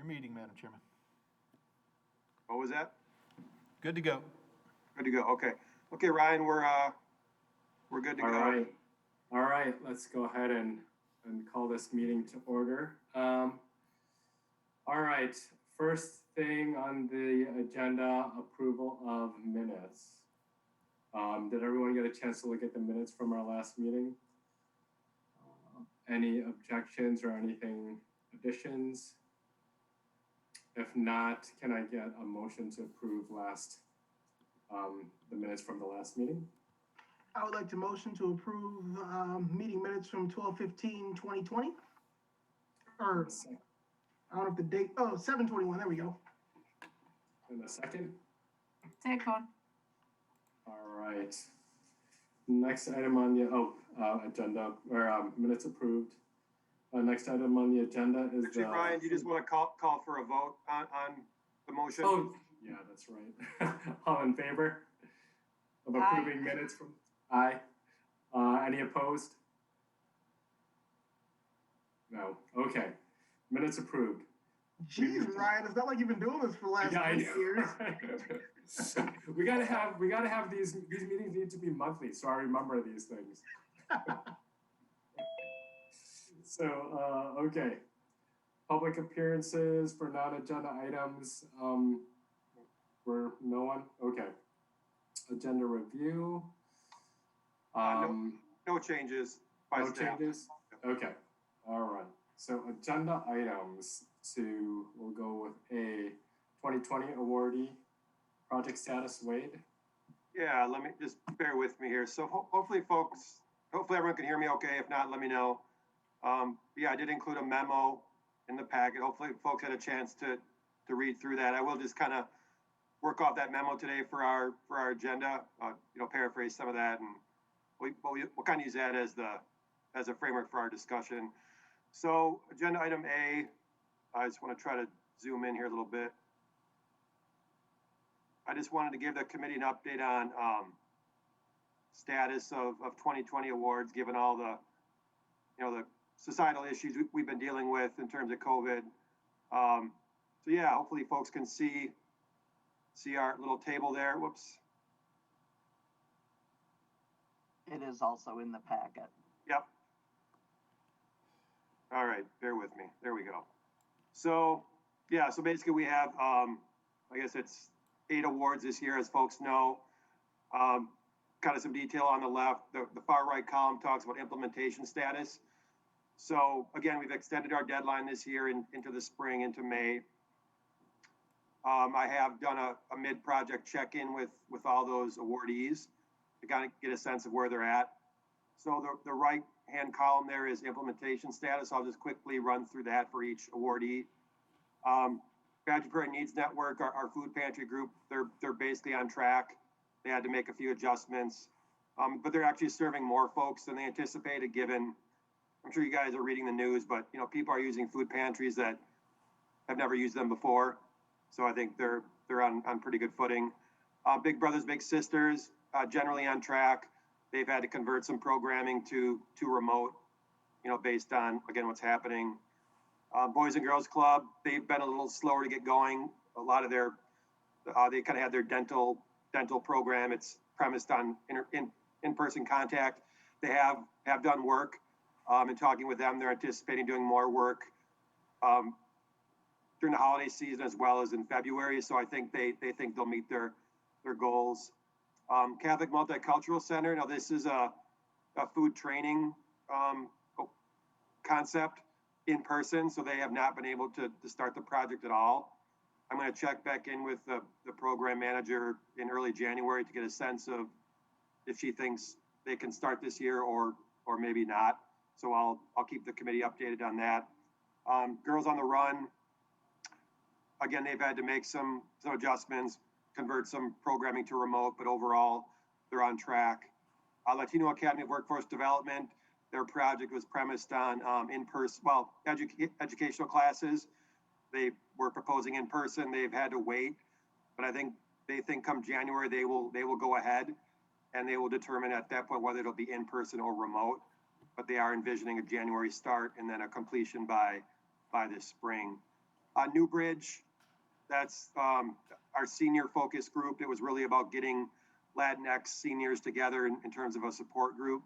Your meeting, Madam Chairman. What was that? Good to go. Good to go. Okay. Okay, Ryan, we're good to go. All right. Let's go ahead and call this meeting to order. All right. First thing on the agenda, approval of minutes. Did everyone get a chance to look at the minutes from our last meeting? Any objections or anything additions? If not, can I get a motion to approve the minutes from the last meeting? I would like to motion to approve meeting minutes from 12/15/2020. Or, I don't know if the date, 7/21, there we go. In a second? Second. All right. Next item on the agenda, or minutes approved. Next item on the agenda is Actually, Ryan, do you just want to call for a vote on the motion? Oh, yeah, that's right. All in favor of approving minutes from? Aye. Any opposed? No. Okay. Minutes approved. Jeez, Ryan, it's not like you've been doing this for the last 8 years. we gotta have these meetings need to be monthly, so I remember these things. So okay. Public appearances for non-agenda items. Were no one? Okay. Agenda review. No changes by No staff. changes? Okay. All right. So agenda items we'll go with a 2020 awardee, project status, Wade. Yeah, let me just bear with me here. So hopefully everyone can hear me okay. If not, let me know. Yeah, I did include a memo in the packet. Hopefully folks had a chance to read through that. I will just kind of work off that memo today for our agenda, paraphrase some of that, and we'll kind of use that as a framework for our discussion. So agenda item A, I just want to try to zoom in here a little bit. I just wanted to give the committee an update on status of 2020 awards, given all the societal issues we've been dealing with in terms of COVID. So yeah, hopefully folks can see our little table there. Whoops. It is also in the packet. Yep. All right, bear with me. There we go. So yeah, so basically we have, I guess it's 8 awards this year, as folks know. Kind of some detail on the left. The far right column talks about implementation status. So again, we've extended our deadline this year into the spring, into May. I have done a mid-project check-in with all those awardees to kind of get a sense of where they're at. So the right-hand column there is implementation status. I'll just quickly run through that for each awardee. Badger Prairie Needs Network, our food pantry group, they're basically on track. They had to make a few adjustments, but they're actually serving more folks than they anticipated, given, I'm sure you guys are reading the news, but people are using food pantries that have never used them before. So I think they're on pretty good footing. Big Brothers Big Sisters, generally on track. They've had to convert some programming to remote, based on, again, what's happening. Boys and Girls Club, they've been a little slower to get going. A lot of they kind of had their dental program. It's premised on in-person contact. They have done work. And talking with them, they're anticipating doing more work during the holiday season as well as in February. So I think they think they'll meet their goals. Catholic Multicultural Center. Now this is a food training concept in person, so they have not been able to start the project at all. I'm going to check back in with the program manager in early January to get a sense of if she thinks they can start this year or maybe not. So I'll keep the committee updated on that. Girls on the Run. Again, they've had to make some adjustments, convert some programming to remote, but overall they're on track. Latino Academy of Workforce Development, their project was premised on in-person, educational classes. They were proposing in person. They've had to wait, but they think come January they will go ahead, and they will determine at that point whether it'll be in person or remote. But they are envisioning a January start and then a completion by this spring. Newbridge, that's our senior focus group. It was really about getting Latinx seniors together in terms of a support group.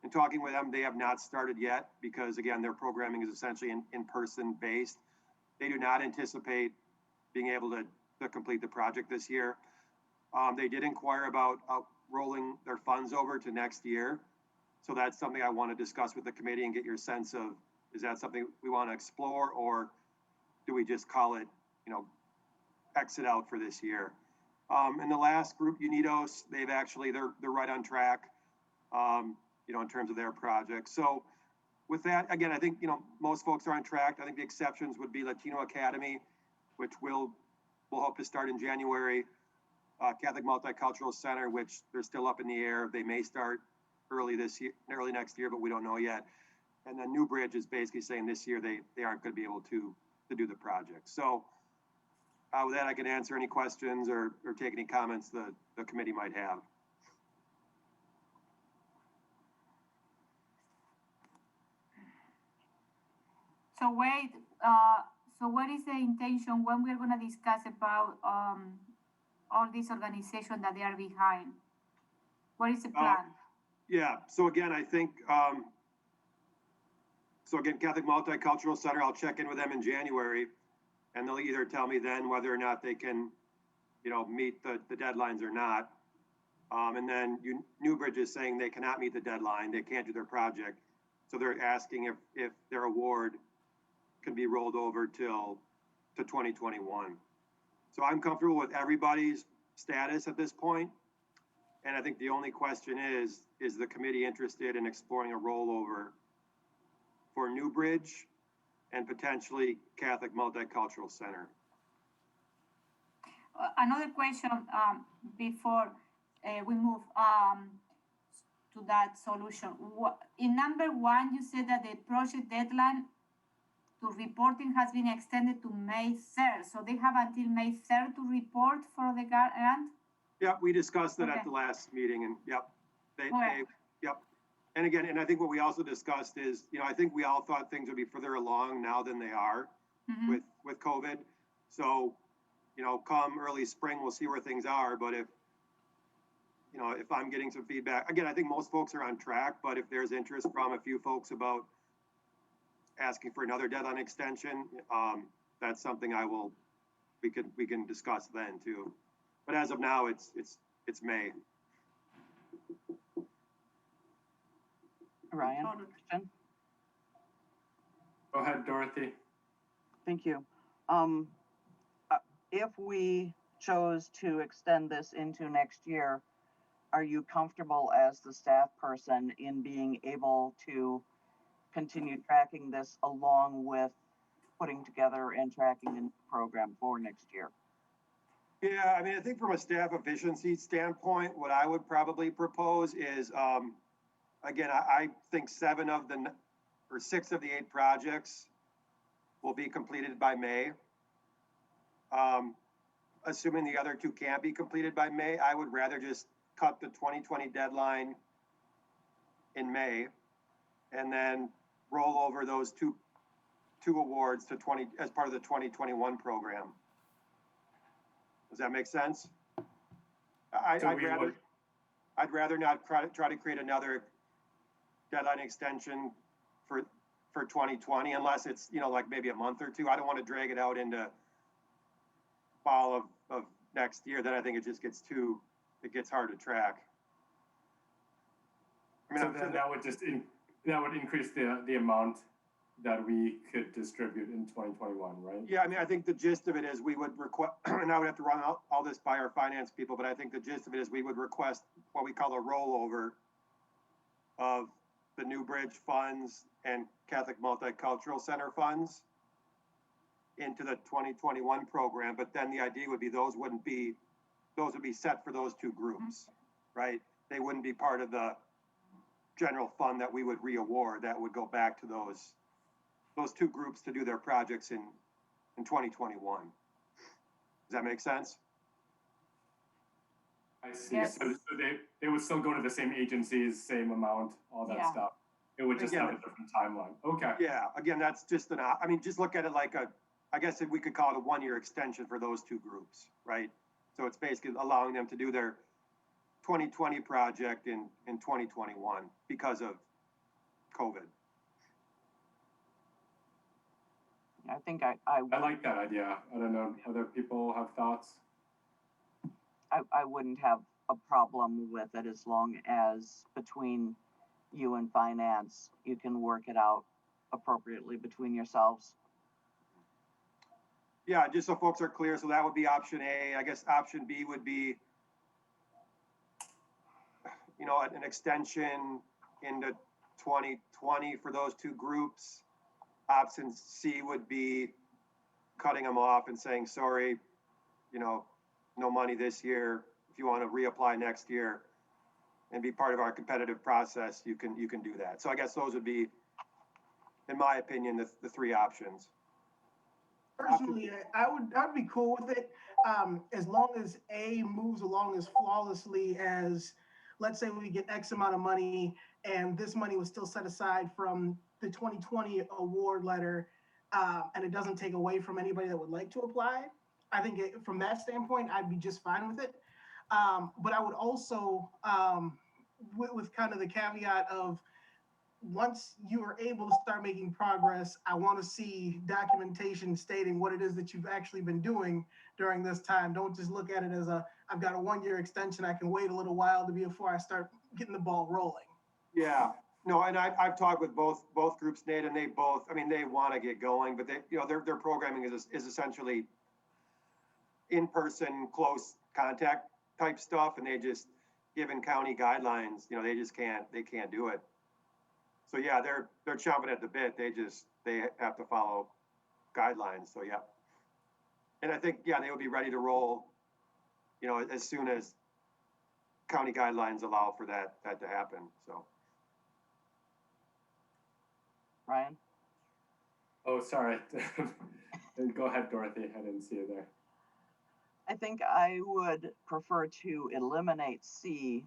And talking with them, they have not started yet because, again, their programming is essentially in-person based. They do not anticipate being able to complete the project this year. They did inquire about rolling their funds over to next year. So that's something I want to discuss with the committee and get your sense of, is that something we want to explore, or do we just call it, exit out for this year? And the last group, Unidos, they're right on track, in terms of their project. So with that, again, I think, most folks are on track. I think the exceptions would be Latino Academy, which we'll hope to start in January. Catholic Multicultural Center, which they're still up in the air. They may start early next year, but we don't know yet. And then Newbridge is basically saying this year they aren't going to be able to do the project. So with that, I can answer any questions or take any comments the committee might have. So wait, so what is the intention when we're gonna discuss about all these organizations that they are behind? What is the plan? Yeah, so again, I think, Catholic Multicultural Center, I'll check in with them in January, and they'll either tell me then whether or not they can, meet the deadlines or not. And then Newbridge is saying they cannot meet the deadline, they can't do their project. So they're asking if their award can be rolled over to 2021. So I'm comfortable with everybody's status at this point. And I think the only question is the committee interested in exploring a rollover for Newbridge and potentially Catholic Multicultural Center? Another question before we move to that solution. In number one, you said that the project deadline to reporting has been extended to May 3rd. So they have until May 3rd to report for the grant? Yeah, we discussed that Okay. at the last meeting, and yep. Okay. Yep. And again, and I think what we also discussed is, I think we all thought things would be further along now than they are with COVID. So, come early spring, we'll see where things are. But if I'm getting some feedback, again, I think most folks are on track, but if there's interest from a few folks about asking for another deadline extension, that's something we can discuss then too. But as of now, it's May. Ryan, question? Go ahead, Dorothy. Thank you. If we chose to extend this into next year, are you comfortable as the staff person in being able to continue tracking this along with putting together and tracking a program for next year? Yeah, I mean, I think from a staff efficiency standpoint, what I would probably propose is, again, I think 6 of the 8 projects will be completed by May. Assuming the other 2 can't be completed by May, I would rather just cut the 2020 deadline in May and then roll over those two awards to as part of the 2021 program. Does that make sense? I'd rather not try to create another deadline extension for 2020 unless it's, like maybe a month or 2. I don't want to drag it out into fall of next year. Then I think it just gets hard to track. I mean, So then that would increase the amount that we could distribute in 2021, right? Yeah, I mean, I think the gist of it is we would request, and I would have to run all this by our finance people, but I think the gist of it is we would request what we call a rollover of the Newbridge funds and Catholic Multicultural Center funds into the 2021 program. But then the idea would be those would be set for those 2 groups, right? They wouldn't be part of the general fund that we would re-award. That would go back to those 2 groups to do their projects in 2021. Does that make sense? I see. Yes. So they would still go to the same agencies, same amount, all that Yeah. stuff. It would just Again, have a different timeline. Okay. Yeah, again, that's just just look at it like I guess we could call it a 1-year extension for those two groups, right? So it's basically allowing them to do their 2020 project in 2021 because of COVID. I think I like that idea. I don't know, other people have thoughts? I wouldn't have a problem with it as long as between you and finance, you can work it out appropriately between yourselves. Yeah, just so folks are clear, so that would be option A. I guess option B would be, you know, an extension into 2020 for those two groups. Option C would be cutting them off and saying, sorry, you know, no money this year. If you want to reapply next year and be part of our competitive process, you can do that. So I guess those would be, in my opinion, the three options. Personally, I'd be cool with it, as long as A moves along as flawlessly as, let's say we get X amount of money and this money was still set aside from the 2020 award letter, and it doesn't take away from anybody that would like to apply. I think from that standpoint, I'd be just fine with it. But I would also, with kind of the caveat of, once you are able to start making progress, I want to see documentation stating what it is that you've actually been doing during this time. Don't just look at it as I've got a 1-year extension. I can wait a little while before I start getting the ball rolling. Yeah, no, and I've talked with both groups, Nate, and they both, I mean, they want to get going, but they, you know, their programming is essentially in-person, close contact type stuff, and they just, given county guidelines, you know, they can't do it. So yeah, they're chomping at the bit. They have to follow guidelines. So yeah, and I think they would be ready to roll, you know, as soon as county guidelines allow for that to happen. So. Ryan? Oh, sorry. Go ahead, Dorothy. I didn't see you there. I think I would prefer to eliminate C,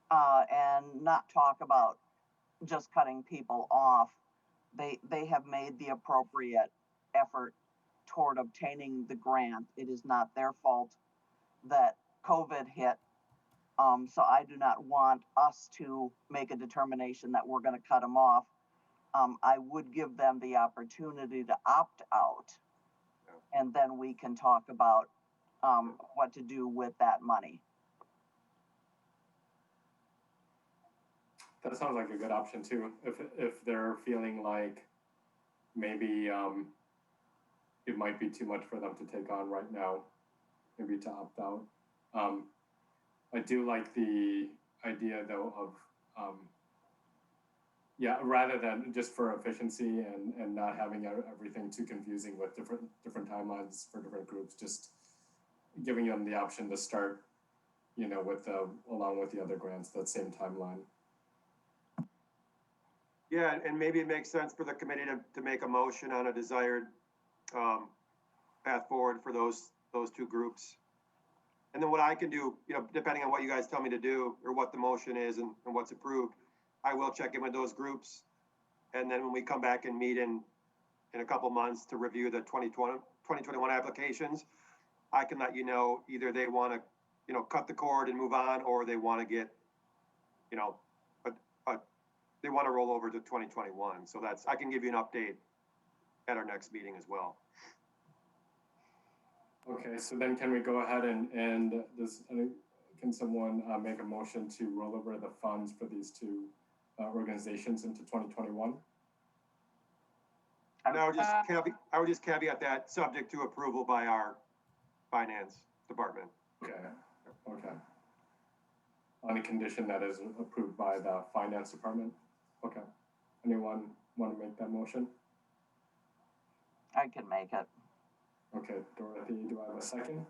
and not talk about just cutting people off. They have made the appropriate effort toward obtaining the grant. It is not their fault that COVID hit. So I do not want us to make a determination that we're going to cut them off. I would give them the opportunity to opt out, and then we can talk about what to do with that money. That sounds like a good option too. If they're feeling like maybe it might be too much for them to take on right now, maybe to opt out. I do like the idea though of rather than just for efficiency and not having everything too confusing with different timelines for different groups, just giving them the option to start, you know, with along with the other grants, that same timeline. Yeah, and maybe it makes sense for the committee to make a motion on a desired path forward for those two groups. And then what I can do, you know, depending on what you guys tell me to do or what the motion is and what's approved, I will check in with those groups. And then when we come back and meet in a couple months to review the 2021 applications, I can let you know either they want to, you know, cut the cord and move on, or they want to get, you know, they want to roll over to 2021. So I can give you an update at our next meeting as well. Okay, so then can we go ahead and can someone make a motion to roll over the funds for these two organizations into 2021? And I would just caveat that subject to approval by our finance department. Okay. On the condition that is approved by the finance department? Okay. Anyone want to make that motion? I can make it. Okay, Dorothy, do I have a second?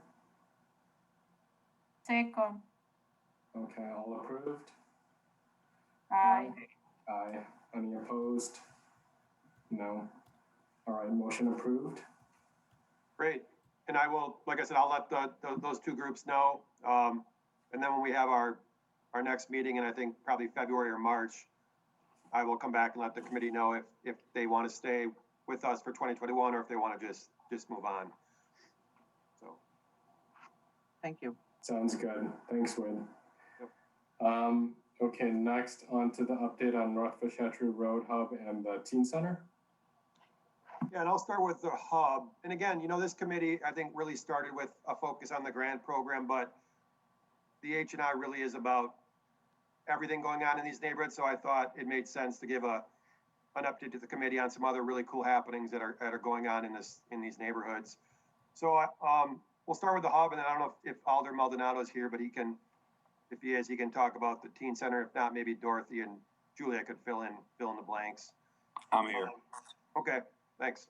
Second. Okay, all approved? Aye. Aye. Any opposed? No. All right, motion approved. Great. And I will, like I said, I'll let those two groups know. And then when we have our next meeting, and I think probably February or March, I will come back and let the committee know if they want to stay with us for 2021, or if they want to just move on. So. Thank you. Sounds good. Thanks, Win. Yep. Okay, next on to the update on North Fishhatchery Road Hub and the Teen Center. Yeah, and I'll start with the hub. And again, you know, this committee, I think, really started with a focus on the grant program, but the H&I really is about everything going on in these neighborhoods. So I thought it made sense to give an update to the committee on some other really cool happenings that are going on in these neighborhoods. So we'll start with the hub, and then I don't know if Alder Maldonado is here, but he can, if he is, he can talk about the teen center. If not, maybe Dorothy and Julia could fill in the blanks. I'm here. Okay, thanks.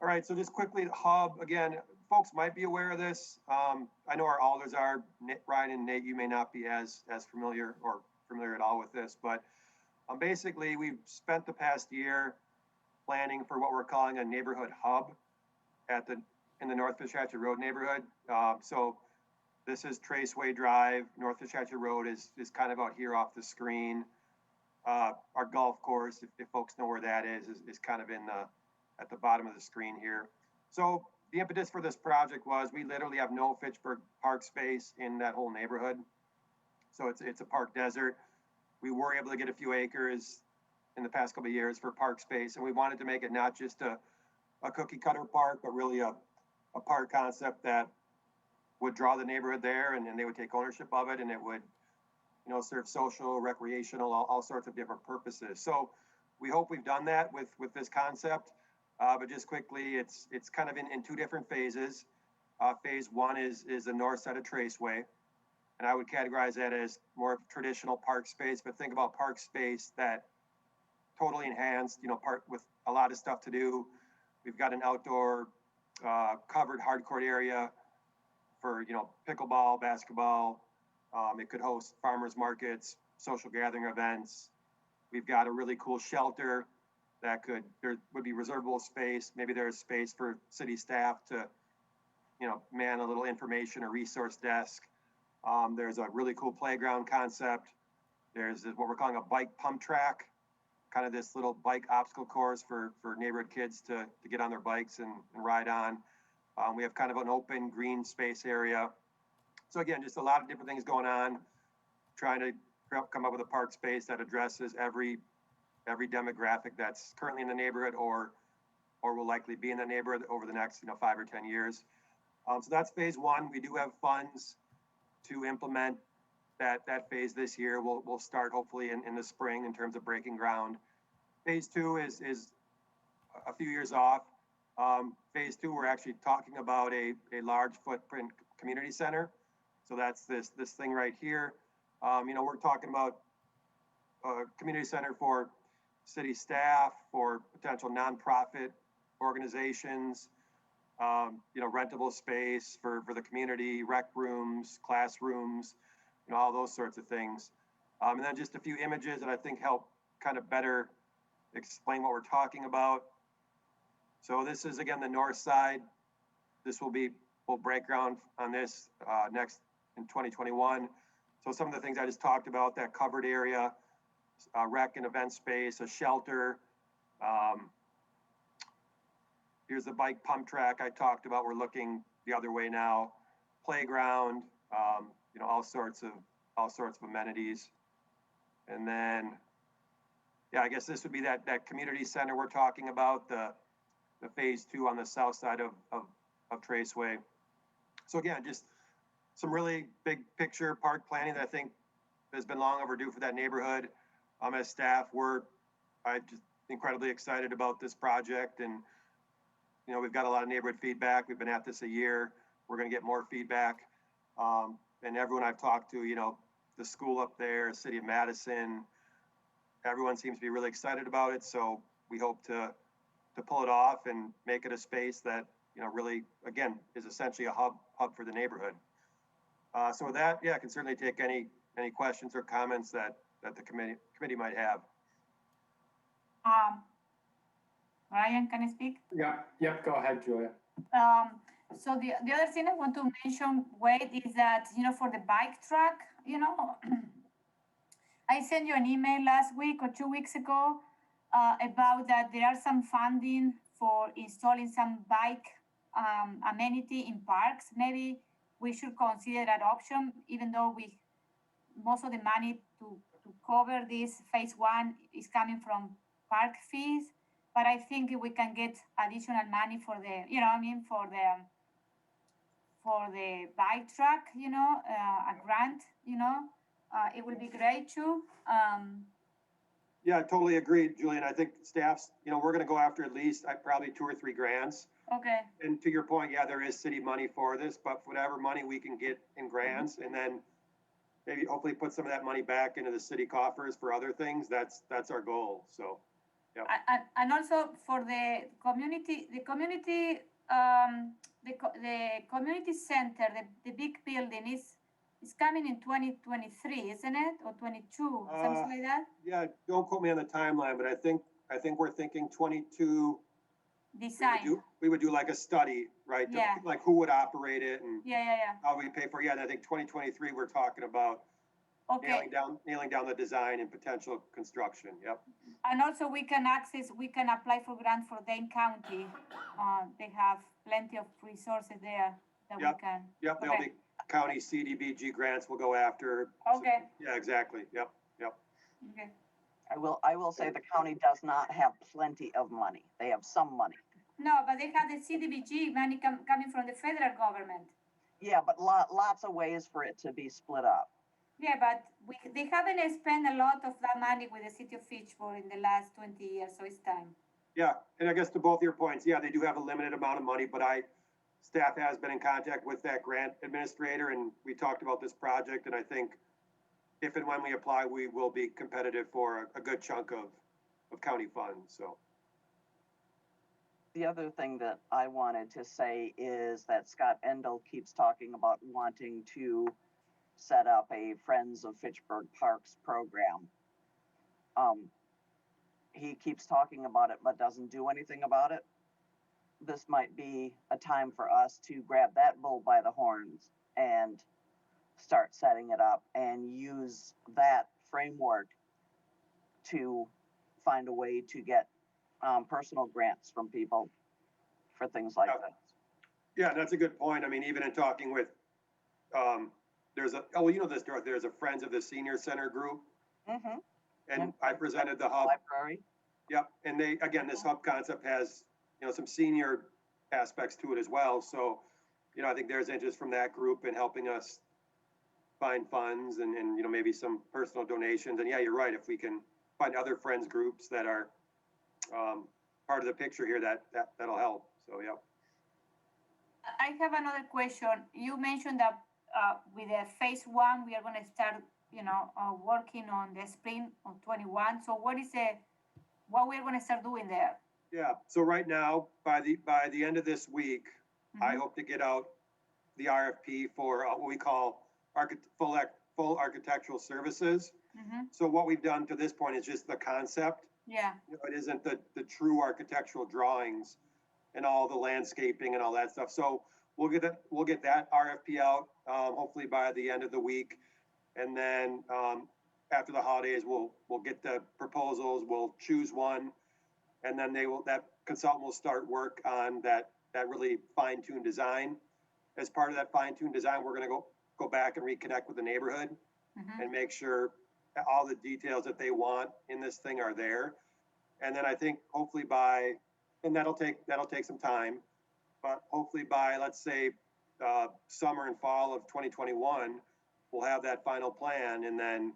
All right, so just quickly, the hub, again, folks might be aware of this. I know our alders are. Ryan and Nate, you may not be as familiar or familiar at all with this, but basically we've spent the past year planning for what we're calling a neighborhood hub in the North Fishhatchery Road neighborhood. So this is Traceway Drive. North Fishhatchery Road is kind of out here off the screen. Our golf course, if folks know where that is kind of at the bottom of the screen here. So the impetus for this project was we literally have no Fitchburg park space in that whole neighborhood. So it's a park desert. We were able to get a few acres in the past couple of years for park space, and we wanted to make it not just a cookie cutter park, but really a park concept that would draw the neighborhood there, and then they would take ownership of it, and it would, you know, serve social, recreational, all sorts of different purposes. So we hope we've done that with this concept. But just quickly, it's kind of in two different phases. Phase one is the north side of Traceway, and I would categorize that as more of traditional park space. But think about park space that totally enhanced, you know, park with a lot of stuff to do. We've got an outdoor covered hardcourt area for, you know, pickleball, basketball. It could host farmers markets, social gathering events. We've got a really cool shelter that there would be reservable space. Maybe there's space for city staff to, you know, man a little information or resource desk. There's a really cool playground concept. There's what we're calling a bike pump track, kind of this little bike obstacle course for neighborhood kids to get on their bikes and ride on. We have kind of an open green space area. So again, just a lot of different things going on, trying to come up with a park space that addresses every demographic that's currently in the neighborhood or will likely be in the neighborhood over the next, you know, 5 or 10 years. So that's phase one. We do have funds to implement that phase this year. We'll start hopefully in the spring in terms of breaking ground. Phase two is a few years off. Phase two, we're actually talking about a large footprint community center. So that's this thing right here. You know, we're talking about a community center for city staff, for potential nonprofit organizations, you know, rentable space for the community, rec rooms, classrooms, you know, all those sorts of things. And then just a few images that I think help kind of better explain what we're talking about. So this is, again, the north side. We'll break ground on this next in 2021. So some of the things I just talked about, that covered area, rec and event space, a shelter. Here's the bike pump track I talked about. We're looking the other way now. Playground, you know, all sorts of amenities. And then, yeah, I guess this would be that community center we're talking about, the phase two on the south side of Traceway. So again, just some really big picture park planning that I think has been long overdue for that neighborhood. As staff, I'm just incredibly excited about this project, and you know, we've got a lot of neighborhood feedback. We've been at this a year. We're going to get more feedback, and everyone I've talked to, you know, the school up there, City of Madison, everyone seems to be really excited about it. So we hope to pull it off and make it a space that, you know, really, again, is essentially a hub for the neighborhood. So with that, yeah, I can certainly take any questions or comments that the committee might have. Ryan, can I speak? Yep, go ahead, Julia. So the other thing I want to mention, Wade, is that, you know, for the bike track, you know, I sent you an email last week or 2 weeks ago about that there are some funding for installing some bike amenity in parks. Maybe we should consider that option, even though most of the money to cover this phase one is coming from park fees. But I think if we can get additional money for the, for the bike track, a grant, it will be great too. Yeah, I totally agree, Julian. I think staff's, we're gonna go after at least probably 2 or 3 grants. Okay. And to your point, yeah, there is city money for this, but whatever money we can get in grants and then maybe hopefully put some of that money back into the city coffers for other things, that's our goal, so. And also for the community center, the big building is coming in 2023, isn't it? Or 22, something like that? Yeah, don't quote me on the timeline, but I think we're thinking 22. Design. We would do like a study, right? Yeah. Like who would operate it and Yeah. how we pay for it. Yeah, and I think 2023, we're talking about Okay. nailing down the design and potential construction, yep. And also we can apply for grant for Dane County. They have plenty of resources there that we can. Yep, there'll Okay. be county CDBG grants we'll go after. Okay. Yeah, exactly, yep. Okay. I will say the county does not have plenty of money. They have some money. No, but they have the CDBG money coming from the federal government. Yeah, but lots of ways for it to be split up. Yeah, but they haven't spent a lot of that money with the city of Fitchburg in the last 20 years, so it's time. Yeah, and I guess to both your points, yeah, they do have a limited amount of money, but staff has been in contact with that grant administrator and we talked about this project and I think if and when we apply, we will be competitive for a good chunk of county funds, so. The other thing that I wanted to say is that Scott Endel keeps talking about wanting to set up a Friends of Fitchburg Parks program. He keeps talking about it, but doesn't do anything about it. This might be a time for us to grab that bull by the horns and start setting it up and use that framework to find a way to get personal grants from people for things like this. Yeah, that's a good point. I mean, even in talking with, there's a Friends of the Senior Center group. Mm-hmm. And I presented the hub. Library. Yep, and this hub concept has, some senior aspects to it as well. So, I think there's interest from that group in helping us find funds and maybe some personal donations. And yeah, you're right. If we can find other friends groups that are part of the picture here, that'll help. So, yeah. I have another question. You mentioned that with the phase one, we are going to start, working on the spring of 21. So what we're going to start doing there? Yeah. So right now, by the end of this week, Mm-hmm. I hope to get out the RFP for what we call full architectural services. Mm-hmm. So what we've done to this point is just the concept. Yeah. It isn't the true architectural drawings and all the landscaping and all that stuff. So we'll get that RFP out hopefully by the end of the week, and then after the holidays we'll get the proposals. We'll choose one, and then that consultant will start work on that really fine-tuned design. As part of that fine-tuned design, we're going to go back and reconnect with the neighborhood. Mm-hmm. And make sure that all the details that they want in this thing are there. And then I think hopefully and that'll take some time, but hopefully by, let's say, summer and fall of 2021, we'll have that final plan and then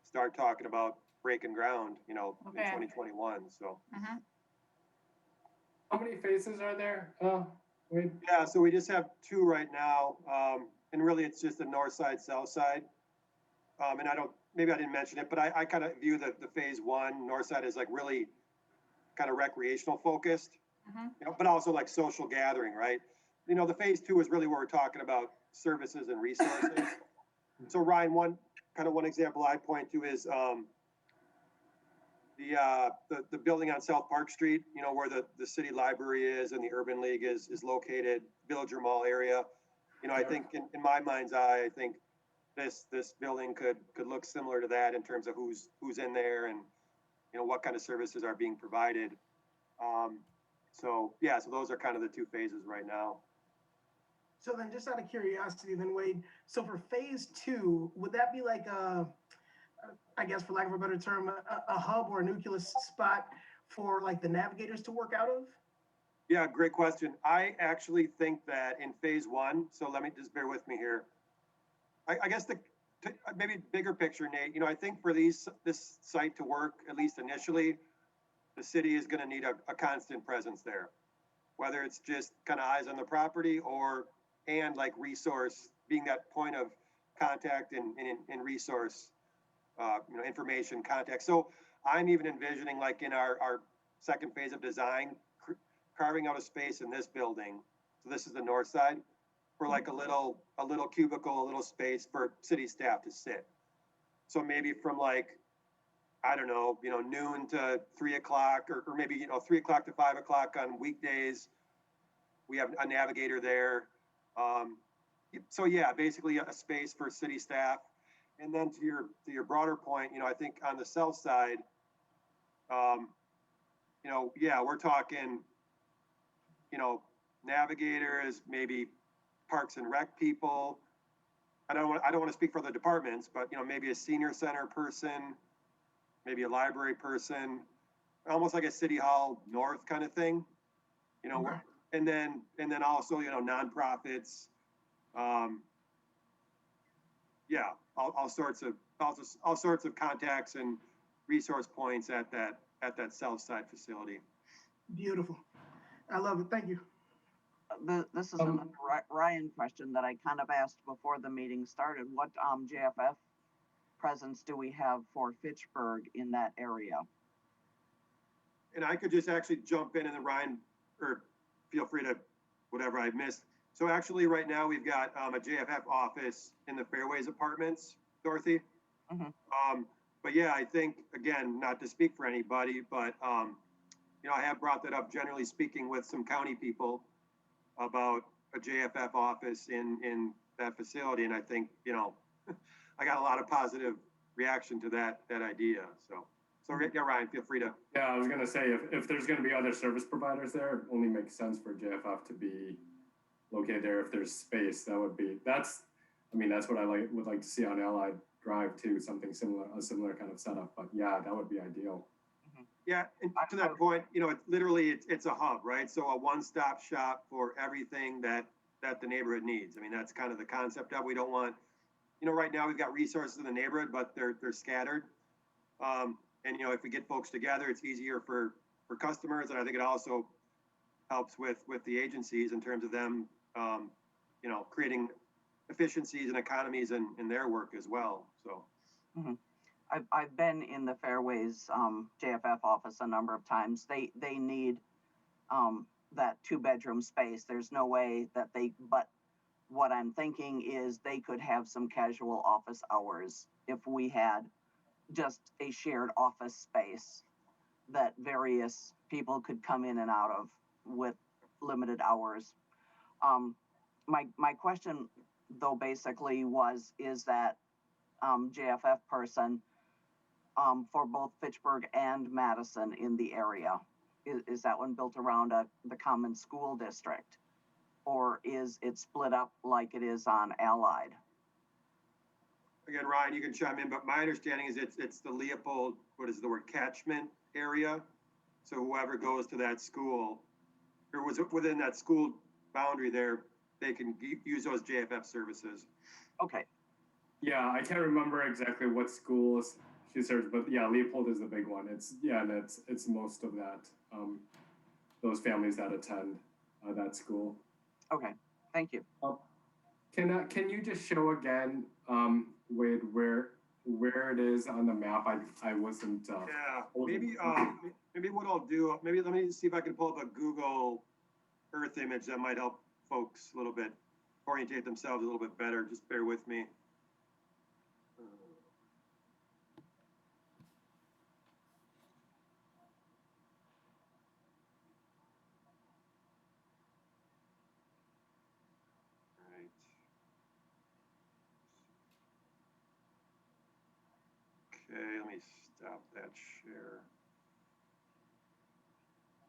start talking about breaking ground, in 2021. So. Mm-hmm. How many phases are there? Yeah, so we just have 2 right now. And really it's just the north side, south side. And maybe I didn't mention it, but I kind of view the phase 1 north side as like really kind of recreational focused, Mm-hmm. But also like social gathering, right? The phase 2 is really where we're talking about services and resources. So Ryan, one example I point to is the building on South Park Street, where the city library is and the Urban League is located, Villager Mall area. I think in my mind's eye, I think this building could look similar to that in terms of who's in there and what kind of services are being provided. So yeah, so those are kind of the two phases right now. So then, just out of curiosity, then Wade, so for phase two, would that be like I guess for lack of a better term, a hub or a nucleus spot for like the navigators to work out of? Yeah, great question. I actually think that in phase one, so let me just bear with me here. I guess maybe bigger picture, Nate, I think for this site to work, at least initially, the city is gonna need a constant presence there. Whether it's just kind of eyes on the property and like resource, being that point of contact and resource, information contact. So I'm even envisioning like in our second phase of design, carving out a space in this building. So this is the north side for like a little cubicle, a little space for city staff to sit. So maybe from like, I don't know, noon to 3 o'clock or maybe, 3 o'clock to 5 o'clock on weekdays. We have a navigator there. So yeah, basically a space for city staff. And then to your broader point, I think on the south side, yeah, we're talking, navigators, maybe parks and rec people. I don't want to speak for the departments, but maybe a senior center person, maybe a library person, almost like a city hall north kind of thing, Okay. and then also nonprofits, yeah, all sorts of contacts and resource points at that south side facility. Beautiful. I love it. Thank you. This is another Ryan question that I kind of asked before the meeting started. What JFF presence do we have for Fitchburg in that area? And I could just actually jump in and then Ryan, or feel free to whatever I missed. So actually right now we've got a JFF office in the Fairways Apartments, Dorothy. Mm-hmm. But yeah, I think, again, not to speak for anybody, but I have brought that up generally speaking with some county people about a JFF office in that facility. And I think, I got a lot of positive reaction to that idea. So yeah, Ryan, feel free to. Yeah, I was gonna say, if there's gonna be other service providers there, it only makes sense for JFF to be located there if there's space. That's what I would like to see on Allied Drive too, something similar, a similar kind of setup. But yeah, that would be ideal. Yeah, and to that point, it's a hub, right? So a one-stop shop for everything that the neighborhood needs. I mean, that's kind of the concept of, we don't want, right now we've got resources in the neighborhood, but they're scattered. And if we get folks together, it's easier for customers, and I think it also helps with the agencies in terms of them, creating efficiencies and economies in their work as well. So. Mm-hmm. I've been in the Fairways JFF office a number of times. They need that 2-bedroom space. There's no way that but what I'm thinking is they could have some casual office hours if we had just a shared office space that various people could come in and out of with limited hours. My question though basically is that JFF person for both Fitchburg and Madison in the area? Is that one built around the common school district? Or is it split up like it is on Allied? Again, Ryan, you can chime in, but my understanding is it's the Leopold, catchment area. So whoever goes to that school, or was within that school boundary there, they can use those JFF services. Okay. Yeah, I can't remember exactly what schools she serves, but yeah, Leopold is the big one. It's most of that, those families that attend that school. Okay, thank you. Can you just show again, Wade, where it is on the map? I wasn't. Yeah, maybe what I'll do, let me see if I can pull up a Google Earth image that might help folks a little bit orientate themselves a little bit better. Just bear with me. Okay, let me stop that share.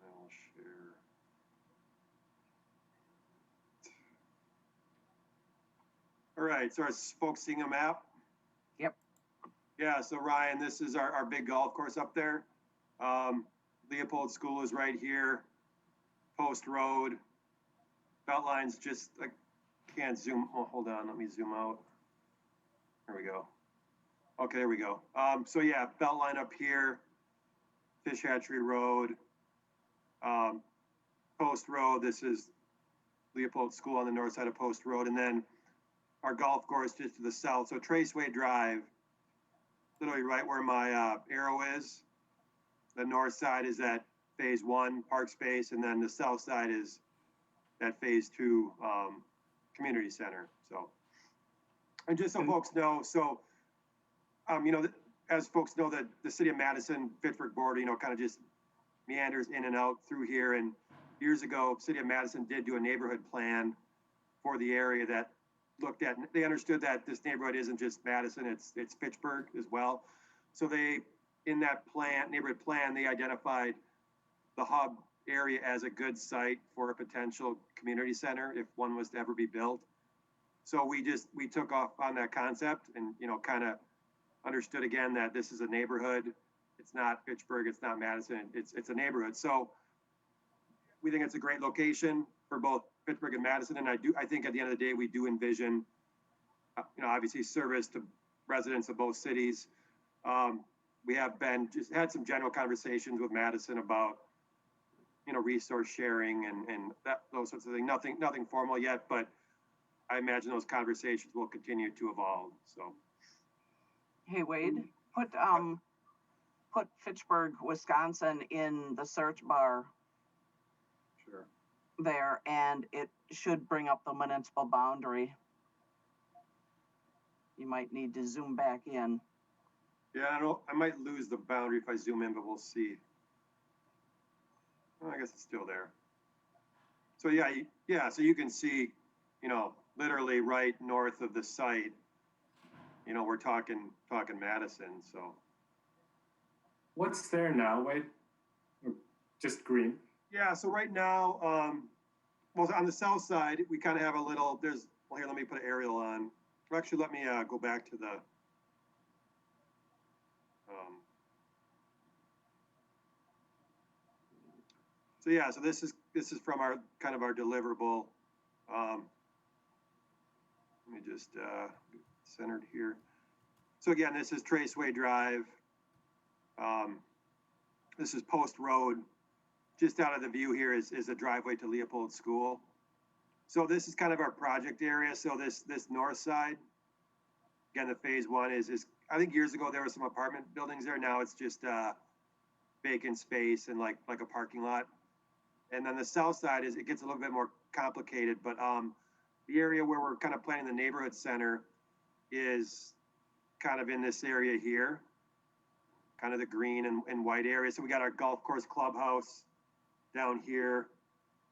I'll share. All right, so are folks seeing a map? Yep. Yeah, so Ryan, this is our big golf course up there. Leopold School is right here. Post Road. Beltline's just, I can't zoom, oh, hold on, let me zoom out. There we go. Okay, there we go. So yeah, Beltline up here, Fish Hatchery Road, Post Road, this is Leopold School on the north side of Post Road, and then our golf course just to the south. So Traceway Drive, literally right where my arrow is. The north side is that phase 1 park space, and then the south side is that phase 2 community center. So, and just so folks know, so, you know, as folks know that the city of Madison, Fitchburg border, you know, kind of just meanders in and out through here. And years ago, city of Madison did do a neighborhood plan for the area that looked at, they understood that this neighborhood isn't just Madison, it's Fitchburg as well. So they, in that plan, neighborhood plan, they identified the hub area as a good site for a potential community center if one was to ever be built. So we took off on that concept and, you know, kind of understood again that this is a neighborhood. It's not Fitchburg, it's not Madison, it's a neighborhood. So we think it's a great location for both Fitchburg and Madison. And I think at the end of the day, we do envision, you know, obviously service to residents of both cities. We have just had some general conversations with Madison about, you know, resource sharing and those sorts of things. Nothing formal yet, but I imagine those conversations will continue to evolve. So, Hey, Wade, put Fitchburg, Wisconsin in the search bar sure. there, and it should bring up the municipal boundary. You might need to zoom back in. Yeah, I might lose the boundary if I zoom in, but we'll see. Well, I guess it's still there. So yeah, so you can see, you know, literally right north of the site, you know, we're talking Madison, so. What's there now, Wade? Or just green? Yeah, so right now, well, on the south side, we kind of have a little, well, here, let me put an aerial on. Or actually, let me go back to the, so yeah, so this is from our, kind of our deliverable. Let me just centered here. So again, this is Traceway Drive. This is Post Road. Just out of the view here is a driveway to Leopold School. So this is kind of our project area. So this north side, again, the phase 1 is I think years ago there were some apartment buildings there. Now it's just vacant space and like a parking lot. And then the south side it gets a little bit more complicated, but the area where we're kind of planning the neighborhood center is kind of in this area here, kind of the green and white area. So we got our golf course clubhouse down here,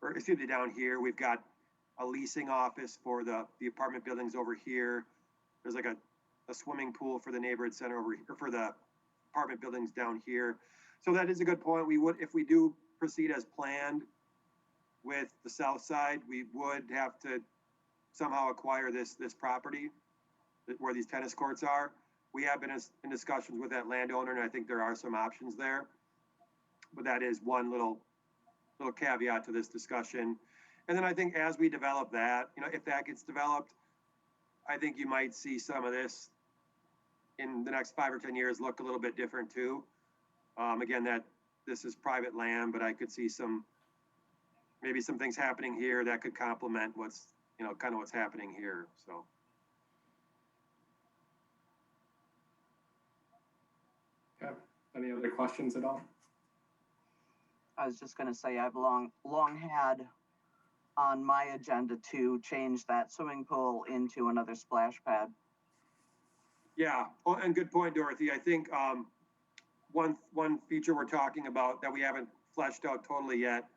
or excuse me, down here. We've got a leasing office for the apartment buildings over here. There's like a swimming pool for the neighborhood center over here, for the apartment buildings down here. So that is a good point. We would, if we do proceed as planned with the south side, we would have to somehow acquire this property where these tennis courts are. We have been in discussions with that landowner, and I think there are some options there. But that is one little caveat to this discussion. And then I think as we develop that, you know, if that gets developed, I think you might see some of this in the next 5 or 10 years look a little bit different too. Again, that this is private land, but I could see maybe some things happening here that could complement what's, you know, kind of what's happening here. So. Okay. Any other questions at all? I was just gonna say, I've long had on my agenda to change that swimming pool into another splash pad. Yeah, oh, and good point, Dorothy. I think one feature we're talking about that we haven't fleshed out totally yet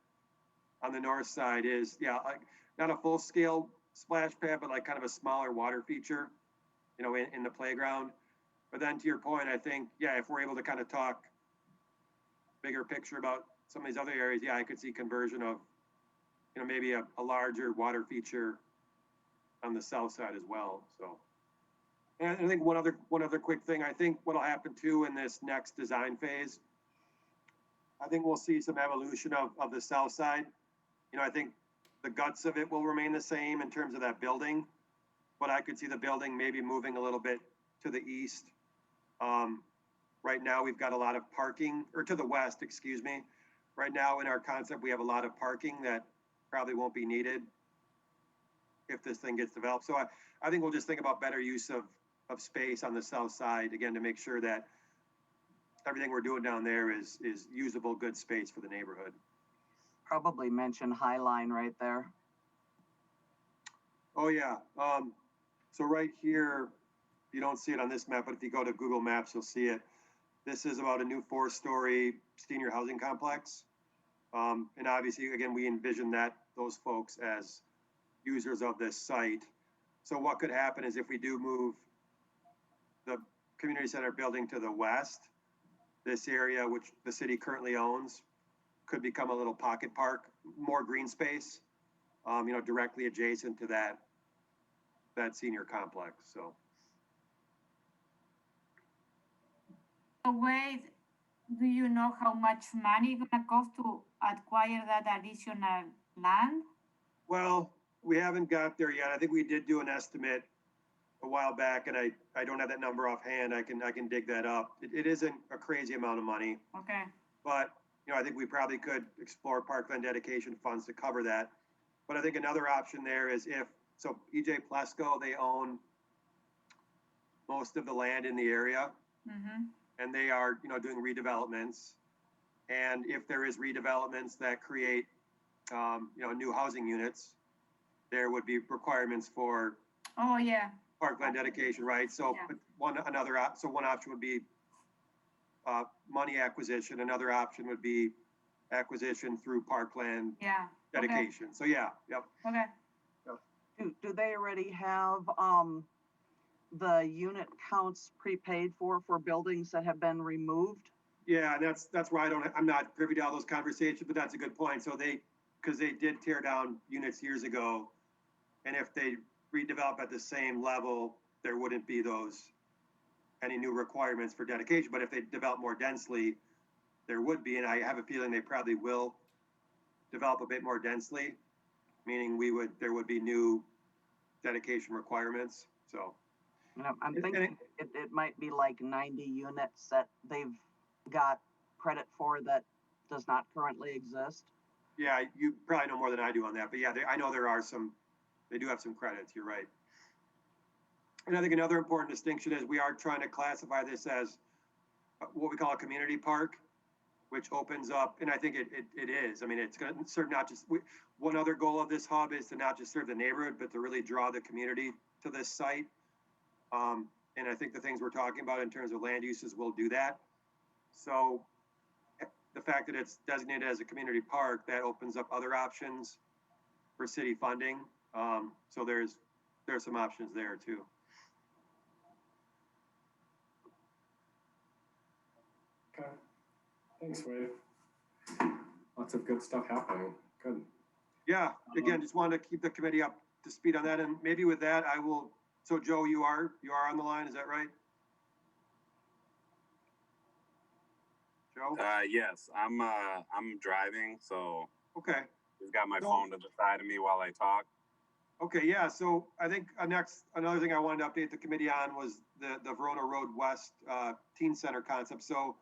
on the north side is, yeah, like not a full scale splash pad, but like kind of a smaller water feature, you know, in the playground. But then to your point, I think, yeah, if we're able to kind of talk bigger picture about some of these other areas, yeah, I could see conversion of, you know, maybe a larger water feature on the south side as well, so. And I think one other quick thing, I think what'll happen too in this next design phase, I think we'll see some evolution of the south side. You know, I think the guts of it will remain the same in terms of that building, but I could see the building maybe moving a little bit to the east. Right now we've got a lot of parking, or to the west, excuse me. Right now in our concept, we have a lot of parking that probably won't be needed if this thing gets developed. So I think we'll just think about better use of space on the south side, again, to make sure that everything we're doing down there is usable, good space for the neighborhood. Probably mention High Line right there. Oh, yeah. So right here, you don't see it on this map, but if you go to Google Maps, you'll see it. This is about a new 4-story senior housing complex. And obviously, again, we envision those folks as users of this site. So what could happen is if we do move the community center building to the west, this area, which the city currently owns, could become a little pocket park, more green space, you know, directly adjacent to that senior complex, so. Wait, do you know how much money gonna cost to acquire that additional land? Well, we haven't got there yet. I think we did do an estimate a while back, and I don't have that number offhand. I can dig that up. It isn't a crazy amount of money, Okay, but you know, I think we probably could explore parkland dedication funds to cover that. But I think another option there is so EJ Plesco, they own most of the land in the area, and they are, you know, doing redevelopments. And if there is redevelopments that create, you know, new housing units, there would be requirements for oh, yeah, parkland dedication, right? So Yeah. one option would be money acquisition. Another option would be acquisition through parkland yeah, dedication. So yeah, yep. okay. Do they already have the unit counts prepaid for buildings that have been removed? Yeah, that's why I'm not privy to all those conversations, but that's a good point. So because they did tear down units years ago, and if they redevelop at the same level, there wouldn't be any new requirements for dedication. But if they develop more densely, there would be, and I have a feeling they probably will develop a bit more densely, meaning there would be new dedication requirements. So. And I'm thinking it might be like 90 units that they've got credit for that does not currently exist. Yeah, you probably know more than I do on that, but yeah, I know they do have some credits, you're right. And I think another important distinction is we are trying to classify this as what we call a community park, which opens up, and I think it is. I mean, it's going to serve not just, one other goal of this hub is to not just serve the neighborhood, but to really draw the community to this site. And I think the things we're talking about in terms of land uses will do that. So the fact that it's designated as a community park, that opens up other options for city funding. So there's some options there too. Okay. Thanks, Wade. Lots of good stuff happening. Good. Yeah, again, just wanted to keep the committee up to speed on that. And maybe with that, so Joe, you are on the line, is that right? Joe? Yes, I'm driving, so Okay. just got my phone to the side of me while I talk. Okay, yeah, so I think another thing I wanted to update the committee on was the Verona Road West Teen Center concept. So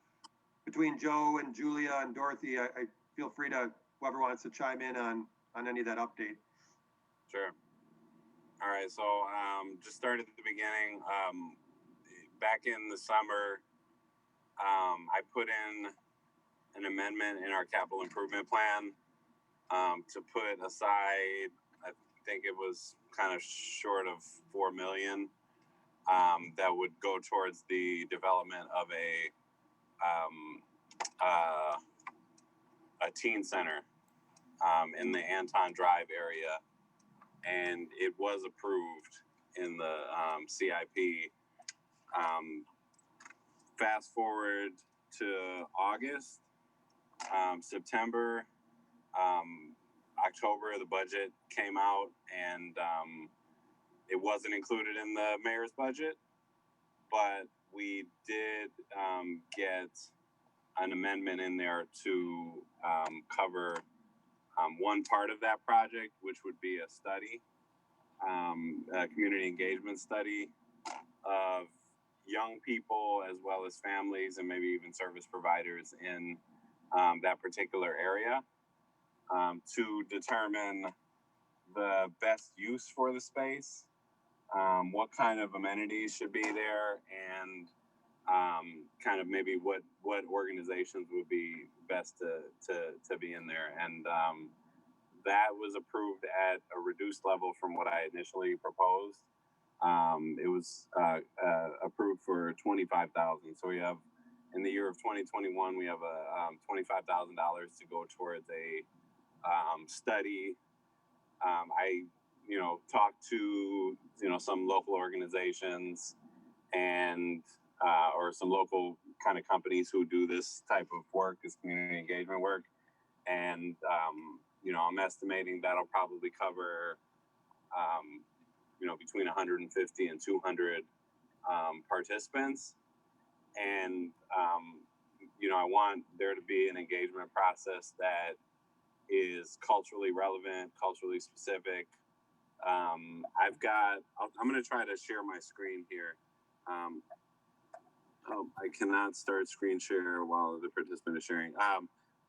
between Joe and Julia and Dorothy, I feel free to, whoever wants to chime in on any of that update. Sure. All right, so just start at the beginning. Back in the summer, I put in an amendment in our capital improvement plan to put aside, I think it was kind of short of $4 million that would go towards the development of a teen center in the Anton Drive area, and it was approved in the CIP. Fast forward to August, September, October, the budget came out, and it wasn't included in the mayor's budget, but we did get an amendment in there to cover one part of that project, which would be a study, a community engagement study of young people as well as families and maybe even service providers in that particular area to determine the best use for the space, what kind of amenities should be there, and kind of maybe what organizations would be best to be in there. And that was approved at a reduced level from what I initially proposed. It was approved for $25,000. So we have, in the year of 2021, we have $25,000 to go towards a study. I, talked to, some local organizations and or some local kind of companies who do this type of work, this community engagement work. And, I'm estimating that'll probably cover, between 150 and 200 participants. And, I want there to be an engagement process that is culturally relevant, culturally specific. I'm going to try to share my screen here. I cannot start screen share while the participant is sharing.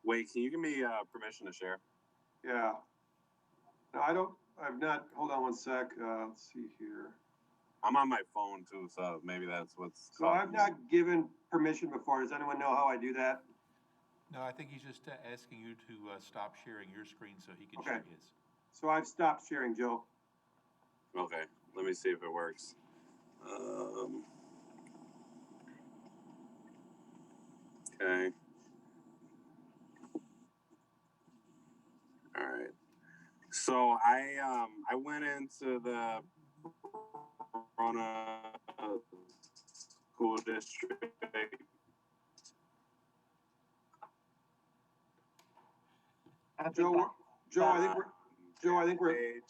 Wait, can you give me permission to share? Yeah. No, I've not, hold on one sec. Let's see here. I'm on my phone too, so maybe that's what's. So I've not given permission before. Does anyone know how I do that? No, I think he's just asking you to stop sharing your screen so he can share his. So I've stopped sharing, Joe. Okay, let me see if it works. Okay. All right. So I went into the Verona school district. Joe, I think we're.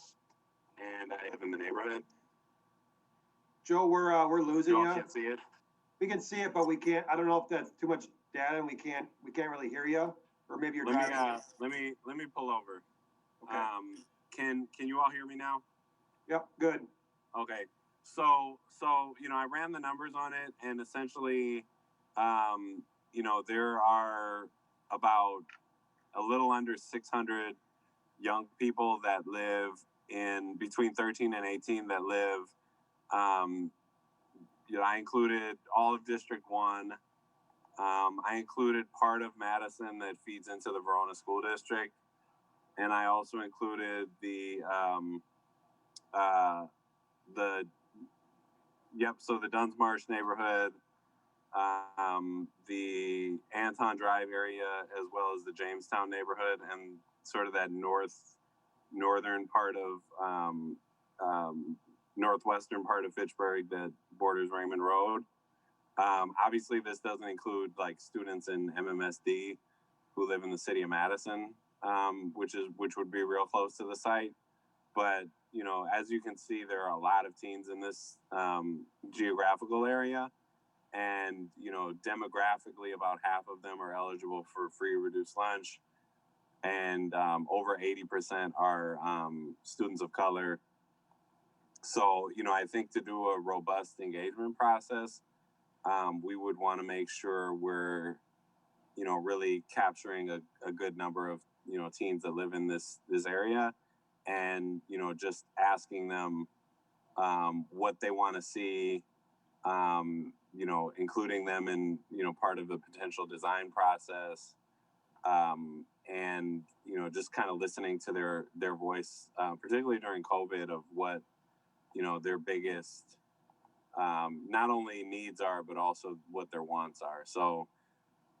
And I live in the neighborhood. Joe, we're losing you. You can't see it. We can see it, but we can't. I don't know if that's too much data and we can't really hear you, or maybe you're driving. Let me pull over. Okay. Can you all hear me now? Yep. Good. Okay. So I ran the numbers on it, and essentially, there are about a little under 600 young people that live in between 13 and 18 that live. I included all of District 1. I included part of Madison that feeds into the Verona School District. And I also included the Dunsmarsh neighborhood, the Anton Drive area, as well as the Jamestown neighborhood, and sort of that northern part of northwestern part of Fitchburg that borders Raymond Road. Obviously, this doesn't include like students in MMSD who live in the city of Madison, which would be real close to the site. But as you can see, there are a lot of teens in this geographical area, and demographically, about half of them are eligible for free reduced lunch, and over 80% are students of color. So I think to do a robust engagement process, we would want to make sure we're really capturing a good number of teens that live in this area, and just asking them what they want to see, including them in part of the potential design process, and just kind of listening to their voice, particularly during COVID, of what their biggest not only needs are, but also what their wants are. So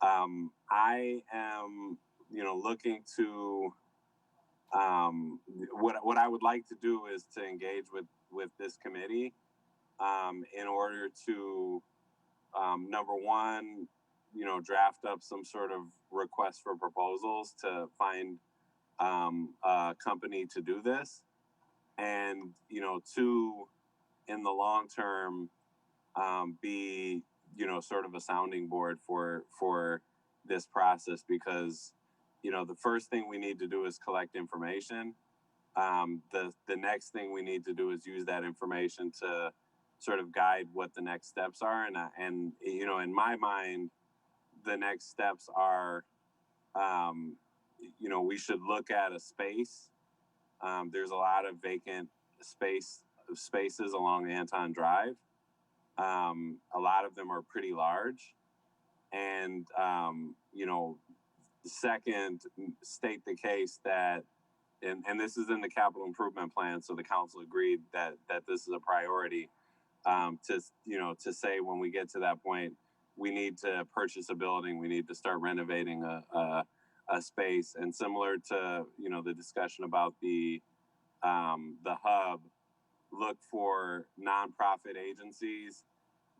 I am looking to what I would like to do is to engage with this committee in order to number one, draft up some sort of request for proposals to find a company to do this, and two, in the long term, be, sort of a sounding board for this process, because, the first thing we need to do is collect information. The next thing we need to do is use that information to sort of guide what the next steps are. And in my mind, the next steps are, we should look at a space. There's a lot of vacant spaces along Anton Drive. A lot of them are pretty large. And, second, state the case that, and this is in the capital improvement plan, so the council agreed that this is a priority, to say when we get to that point, we need to purchase a building, we need to start renovating a space. And similar to, the discussion about the hub, look for nonprofit agencies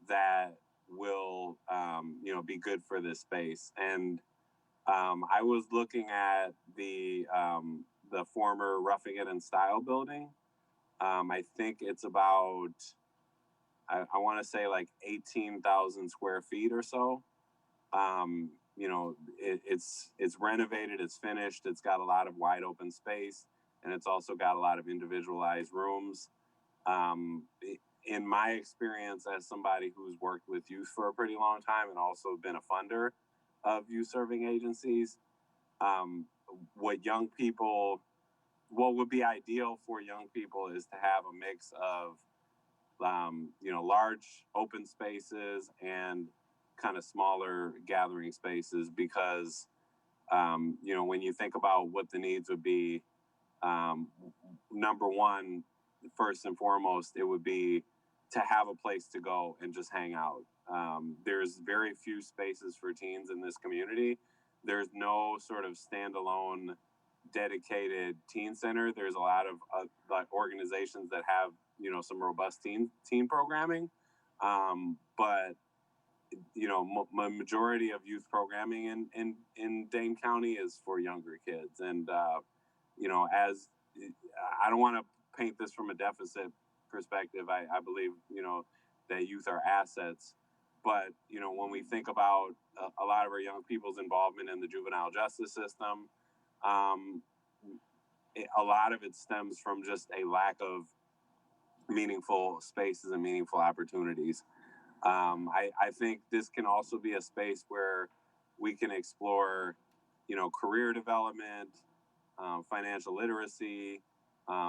that will, be good for this space. And I was looking at the former Roughing It in Style building. I think it's about, I want to say like 18,000 square feet or so. It's renovated, it's finished, it's got a lot of wide open space, and it's also got a lot of individualized rooms. In my experience as somebody who's worked with youth for a pretty long time and also been a funder of youth serving agencies, what would be ideal for young people is to have a mix of, large open spaces and kind of smaller gathering spaces, because, when you think about what the needs would be, number one, first and foremost, it would be to have a place to go and just hang out. There's very few spaces for teens in this community. There's no sort of standalone dedicated teen center. There's a lot of organizations that have, some robust teen programming. But majority of youth programming in Dane County is for younger kids. And, as I don't want to paint this from a deficit perspective, I believe, that youth are assets. But, when we think about a lot of our young people's involvement in the juvenile justice system, a lot of it stems from just a lack of meaningful spaces and meaningful opportunities. I think this can also be a space where we can explore, career development, financial literacy,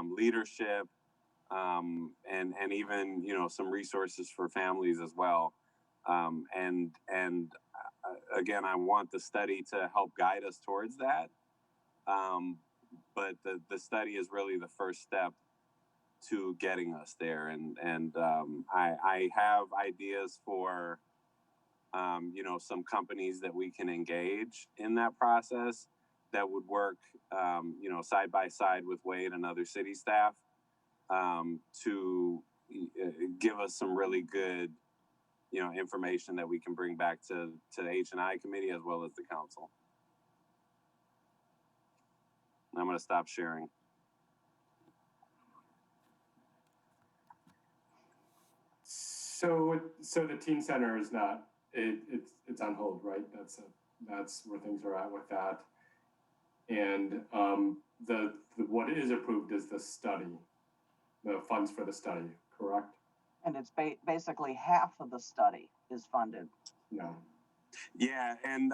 leadership, and even, some resources for families as well. And again, I want the study to help guide us towards that. But the study is really the first step to getting us there. And I have ideas for, some companies that we can engage in that process that would work, side by side with Wade and other city staff, to give us some really good, information that we can bring back to the H&I committee as well as the council. I'm going to stop sharing. So the teen center is not, it's on hold, right? That's where things are at with that. And the what is approved is the study, the funds for the study, correct? And it's basically half of the study is funded. No. Yeah, and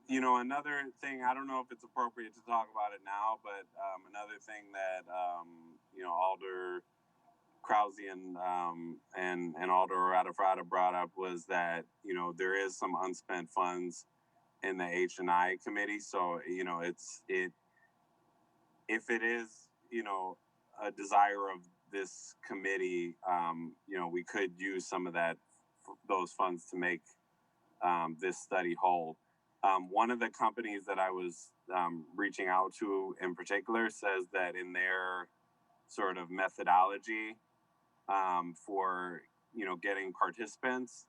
another thing, I don't know if it's appropriate to talk about it now, but another thing that Alder Krause and Alder Radafrada brought up was that there is some unspent funds in the H&I committee. So if it is a desire of this committee, we could use some of those funds to make this study whole. One of the companies that I was reaching out to in particular says that in their sort of methodology for getting participants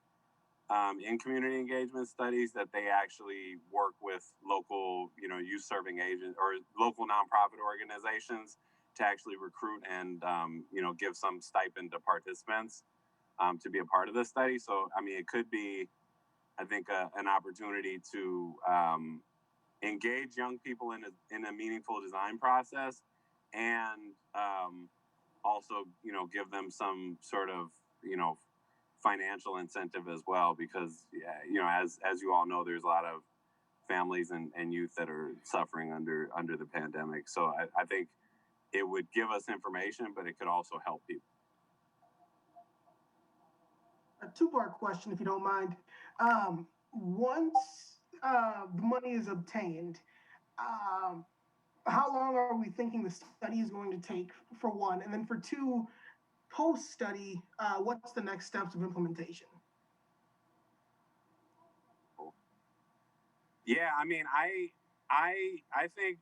in community engagement studies, that they actually work with local youth serving agents or local nonprofit organizations actually recruit and, give some stipend to participants to be a part of the study. So, I mean, it could be, I think, an opportunity to engage young people in a meaningful design process, and also, give them some sort of, financial incentive as well, because, as you all know, there's a lot of families and youth that are suffering under the pandemic. So I think it would give us information, but it could also help people. A two-part question, if you don't mind. Once the money is obtained, how long are we thinking the study is going to take, for one? And then for two, post-study, what's the next steps of implementation? Yeah, I mean, I think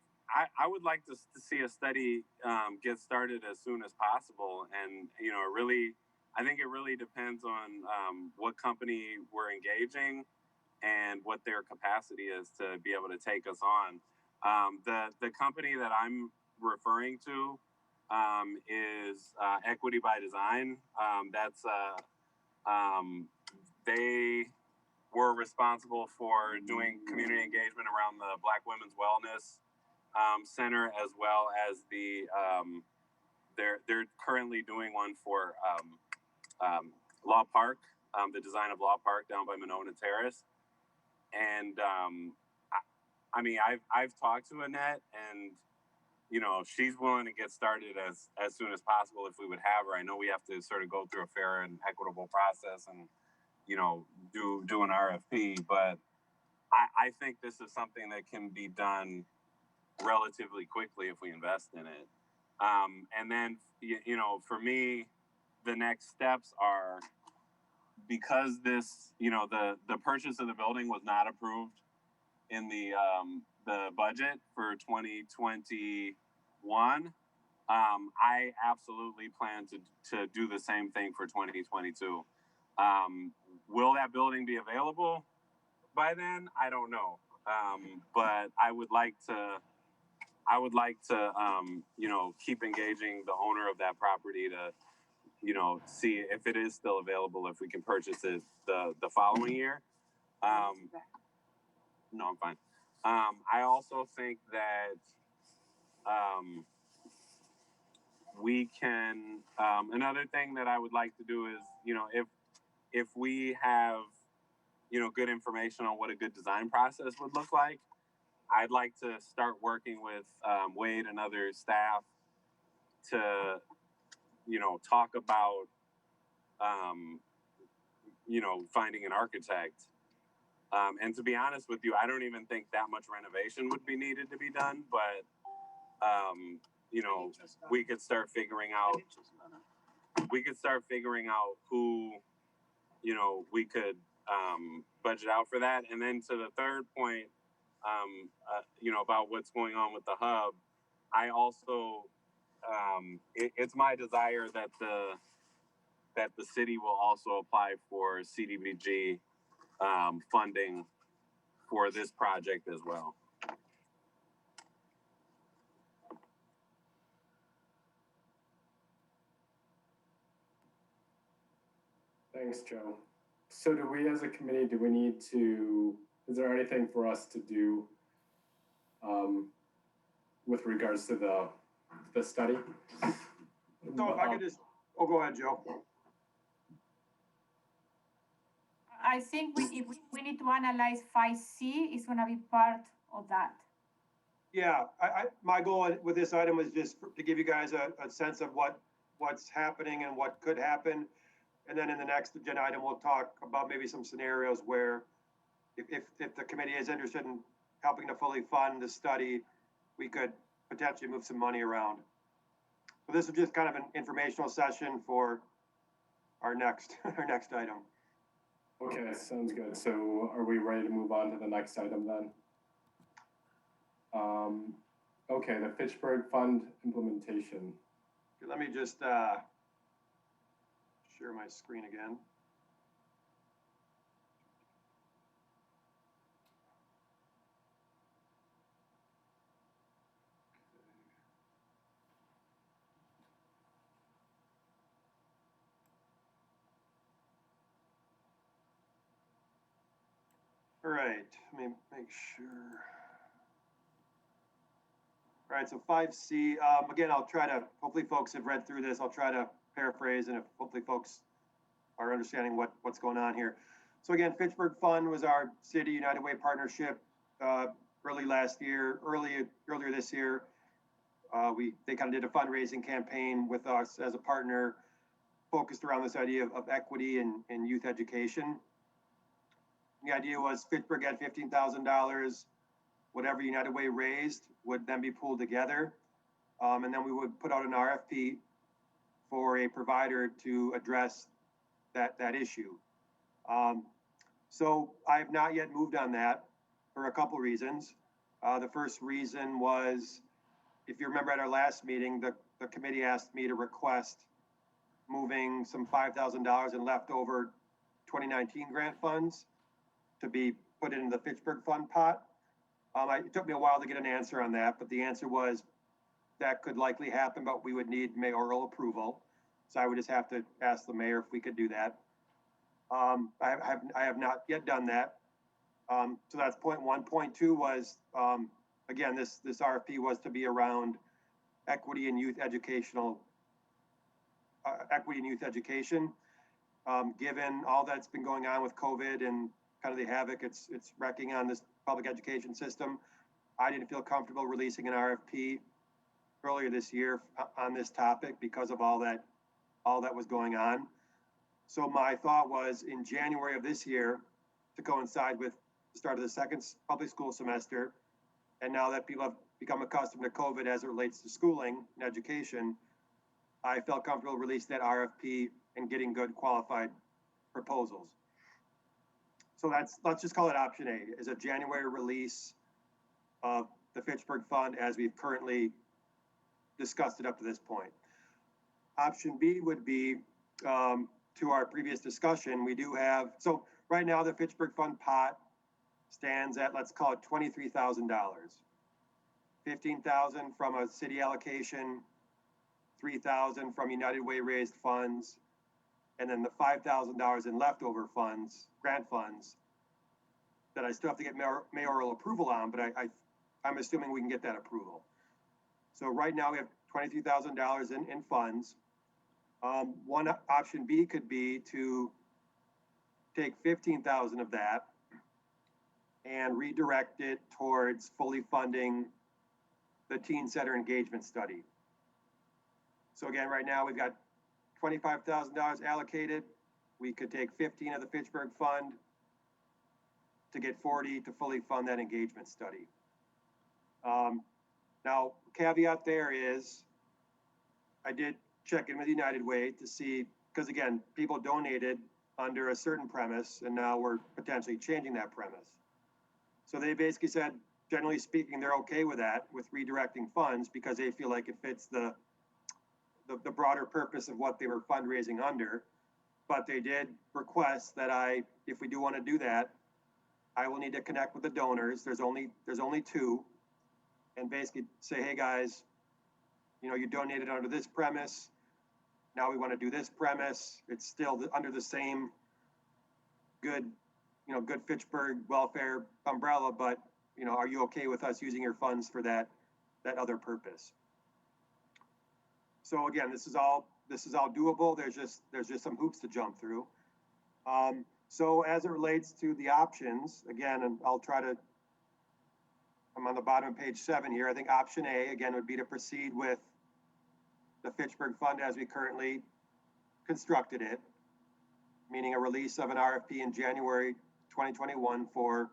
I would like to see a study get started as soon as possible, and I think it really depends on what company we're engaging and what their capacity is to be able to take us on. The company that I'm referring to is Equity by Design. They were responsible for doing community engagement around the Black Women's Wellness Center, as well as they're currently doing one for Law Park, the design of Law Park down by Monona Terrace. And I mean, I've talked to Annette, and she's willing to get started as soon as possible if we would have her. I know we have to sort of go through a fair and equitable process and do an RFP, but I think this is something that can be done relatively quickly if we invest in it. And then for me, the next steps are, because this the purchase of the building was not approved in the budget for 2021. I absolutely plan to do the same thing for 2022. Will that building be available by then? I don't know. But I would like to keep engaging the owner of that property to, see if it is still available, if we can purchase it the following year. No, I'm fine. I also think that we can, another thing that I would like to do is, if we have, good information on what a good design process would look like, I'd like to start working with Wade and other staff to, talk about, finding an architect. And to be honest with you, I don't even think that much renovation would be needed to be done, but, we could start figuring out who, we could budget out for that. And then to the third point, about what's going on with the hub, I also, it's my desire that the city will also apply for CDBG funding for this project as well. Thanks, Joe. So do we as a committee, is there anything for us to do with regards to the study? So if I could just, go ahead, Joe. I think if we need to analyze 5C, it's gonna be part of that. Yeah, my goal with this item was just to give you guys a sense of what's happening and what could happen. And then in the next agenda item, we'll talk about maybe some scenarios where if the committee is interested in helping to fully fund the study, we could potentially move some money around. So this is just kind of an informational session for our next item. Okay, sounds good. So are we ready to move on to the next item then? Okay, the Fitchburg Fund implementation. Let me just share my screen again. All right, let me make sure. All right, so 5C, again, I'll try to, hopefully folks have read through this. I'll try to paraphrase, and if hopefully folks are understanding what's going on here. So again, Fitchburg Fund was our City United Way partnership earlier this year. They kind of did a fundraising campaign with us as a partner, focused around this idea of equity and youth education. The idea was Fitchburg had $15,000. Whatever United Way raised would then be pooled together. And then we would put out an RFP for a provider to address that issue. So I have not yet moved on that for a couple reasons. The first reason was, if you remember at our last meeting, the committee asked me to request moving some $5,000 in leftover 2019 grant funds to be put into the Fitchburg Fund pot. It took me a while to get an answer on that, but the answer was that could likely happen, but we would need mayoral approval. So I would just have to ask the mayor if we could do that. I have not yet done that. So that's point one. Point two was, again, this RFP was to be around equity and youth education. Given all that's been going on with COVID and kind of the havoc it's wrecking on this public education system, I didn't feel comfortable releasing an RFP earlier this year on this topic because of all that was going on. So my thought was in January of this year, to coincide with the start of the second public school semester, and now that people have become accustomed to COVID as it relates to schooling and education, I felt comfortable releasing that RFP and getting good qualified proposals. So let's just call it option A, is a January release of the Fitchburg Fund as we've currently discussed it up to this point. Option B would be, to our previous discussion, we do have, so right now the Fitchburg Fund pot stands at, let's call it $23,000. $15,000 from a city allocation, $3,000 from United Way raised funds, and then the $5,000 in leftover funds, grant funds, that I still have to get mayoral approval on, but I'm assuming we can get that approval. So right now we have $23,000 in funds. One option B could be to take 15,000 of that and redirect it towards fully funding the Teen Center engagement study. So again, right now we've got $25,000 allocated. We could take 15 of the Fitchburg Fund to get 40 to fully fund that engagement study. Now, caveat there is, I did check in with United Way to see, because again, people donated under a certain premise, and now we're potentially changing that premise. So they basically said, generally speaking, they're okay with that, with redirecting funds, because they feel like it fits the broader purpose of what they were fundraising under. But they did request that if we do want to do that, I will need to connect with the donors. There's only two, and basically say, hey guys, you donated under this premise. Now we want to do this premise. It's still under the same good Fitchburg welfare umbrella, but are you okay with us using your funds for that other purpose? So again, this is all doable. There's just some hoops to jump through. So as it relates to the options, again, and I'm on the bottom of page 7 here. I think option A, again, would be to proceed with the Fitchburg Fund as we currently constructed it, meaning a release of an RFP in January 2021 for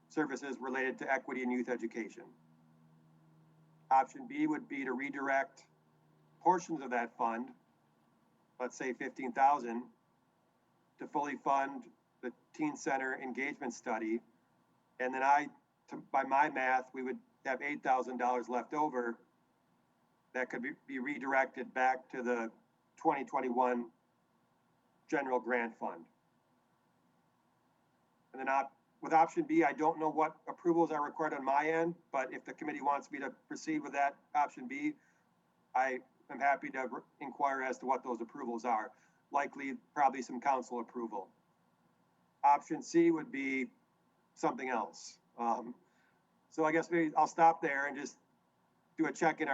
services related to equity and youth education. Option B would be to redirect portions of that fund, let's say 15,000, to fully fund the Teen Center engagement study. And then by my math, we would have $8,000 left over that could be redirected back to the 2021 general grant fund. And then with option B, I don't know what approvals are required on my end, but if the committee wants me to proceed with that option B, I am happy to inquire as to what those approvals are. Likely, probably some council approval. Option C would be something else. So I guess maybe I'll stop there and just do a check in.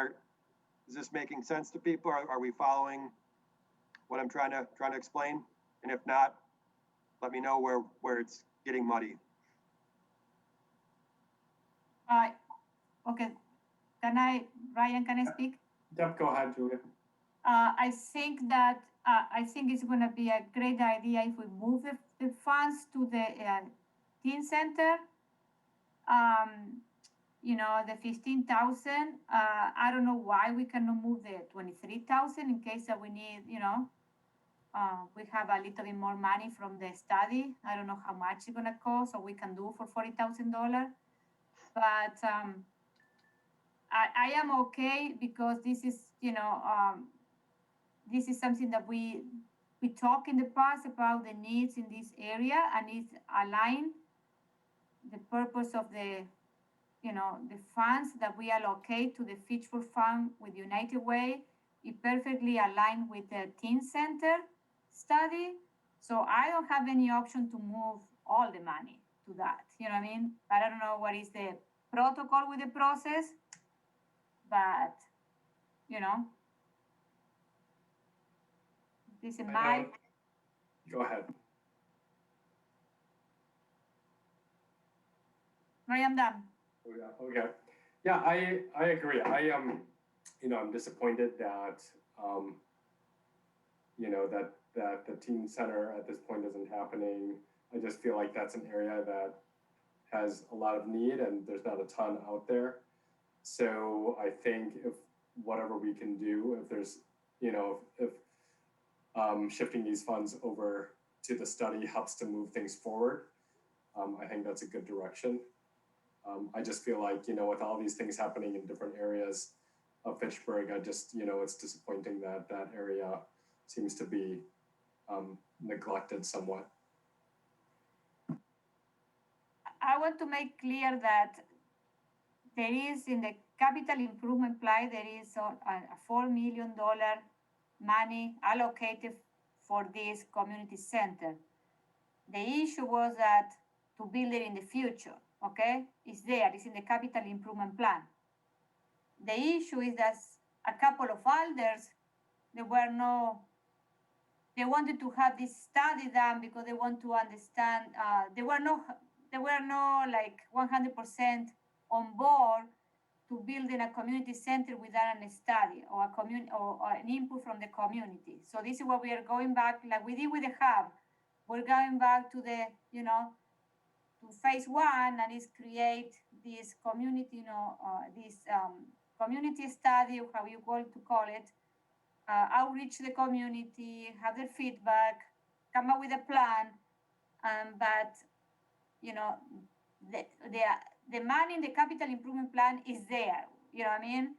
Is this making sense to people? Are we following what I'm trying to explain? And if not, let me know where it's getting muddy. Okay, Ryan, can I speak? Yep, go ahead, Julia. I think that, I think it's gonna be a great idea if we move the funds to the teen center. You know, the 15,000, I don't know why we cannot move the 23,000 in case that we need, you know, we have a little bit more money from the study. I don't know how much it's gonna cost, so we can do for $40,000. But I am okay because this is, you know, this is something that we talked in the past about the needs in this area, and it's aligned the purpose of the, you know, the funds that we allocate to the Fitchburg Fund with United Way. It perfectly aligned with the teen center study. So I don't have any option to move all the money to that. You know what I mean? But I don't know what is the protocol with the process, but you know, this is my. Go ahead. I am done. Oh, yeah. Okay. Yeah, I agree. I am, you know, I'm disappointed that, you know, that the teen center at this point isn't happening. I just feel like that's an area that has a lot of need and there's not a ton out there. So I think if whatever we can do, if there's, you know, if shifting these funds over to the study helps to move things forward, I think that's a good direction. I just feel like, you know, with all these things happening in different areas of Fitchburg, I just, you know, it's disappointing that that area seems to be neglected somewhat. I want to make clear that there is in the capital improvement plan, there is a $4 million money allocated for this community center. The issue was that to build it in the future, okay? It's there, it's in the capital improvement plan. The issue is that a couple of elders, they wanted to have this study done because they want to understand, they were not like 100% on board to building a community center without a study or an input from the community. So this is what we are going back, like we did with the hub. We're going back to the, you know, to phase one, and is create this community, you know, this community study, or how you going to call it, outreach the community, have their feedback, come up with a plan, but you know, the money in the capital improvement plan is there. You know what I mean?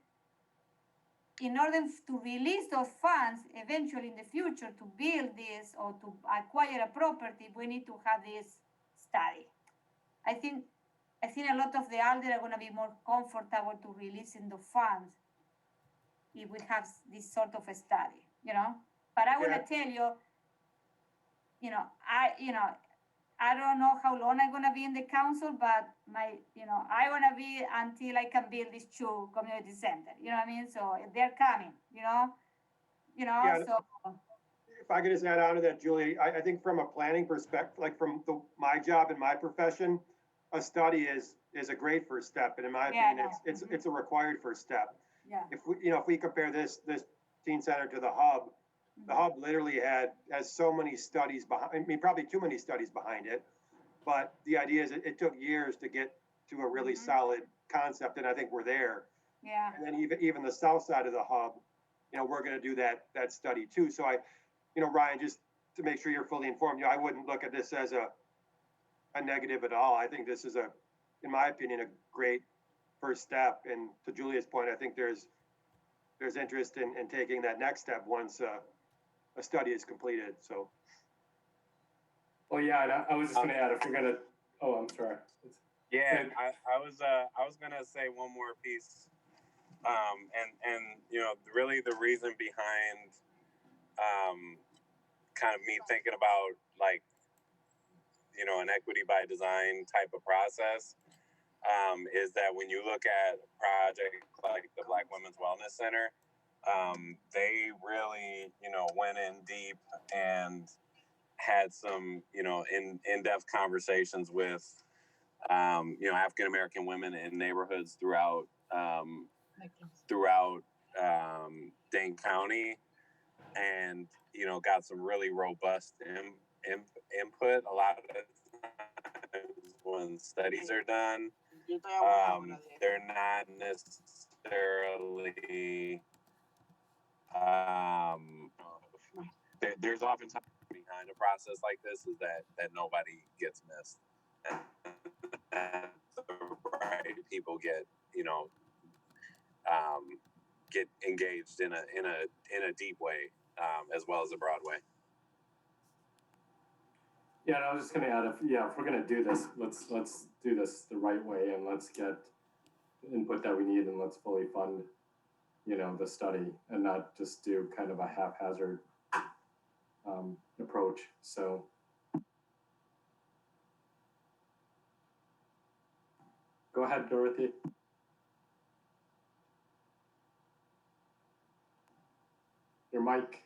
In order to release those funds eventually in the future to build this or to acquire a property, we need to have this study. I think a lot of the elders are going to be more comfortable to releasing the funds if we have this sort of a study, you know. But I want to tell you, you know, I don't know how long I'm gonna be in the council, but I wanna be until I can build these two community centers. You know what I mean? So they're coming. Yeah, So. If I could just add on to that, Julie, I think from a planning perspective, like from my job and my profession, a study is a great first step, and in my opinion, it's a required first step. Yeah. If we compare this teen center to the hub literally has so many studies behind. I mean, probably too many studies behind it. But the idea is it took years to get to a really solid concept, and I think we're there. Yeah. And then even the south side of the hub, you know, we're going to do that study too. So Ryan, just to make sure you're fully informed, I wouldn't look at this as a negative at all. I think this is in my opinion, a great first step. And to Julia's point, I think there's interest in taking that next step once a study is completed. So. Well, yeah, and I was just going to add, if we're going to, I'm sorry. Yeah, I was going to say one more piece. And you know, really the reason behind kind of me thinking about like an equity by design type of process, is that when you look at projects like the Black Women's Wellness Center, they really, went in deep and had some, in-depth conversations with, African American women in neighborhoods throughout Dane County, and got some really robust input. A lot of times when studies are done, they're not necessarily. There's oftentimes behind a process like this is that nobody gets missed, and the right people get get engaged in a deep way, as well as a broad way. Yeah, and I was just gonna add, if we're gonna do this, let's do this the right way, and let's get the input that we need, and let's fully fund, the study, and not just do kind of a haphazard approach. So. Go ahead, Dorothy. Your mic.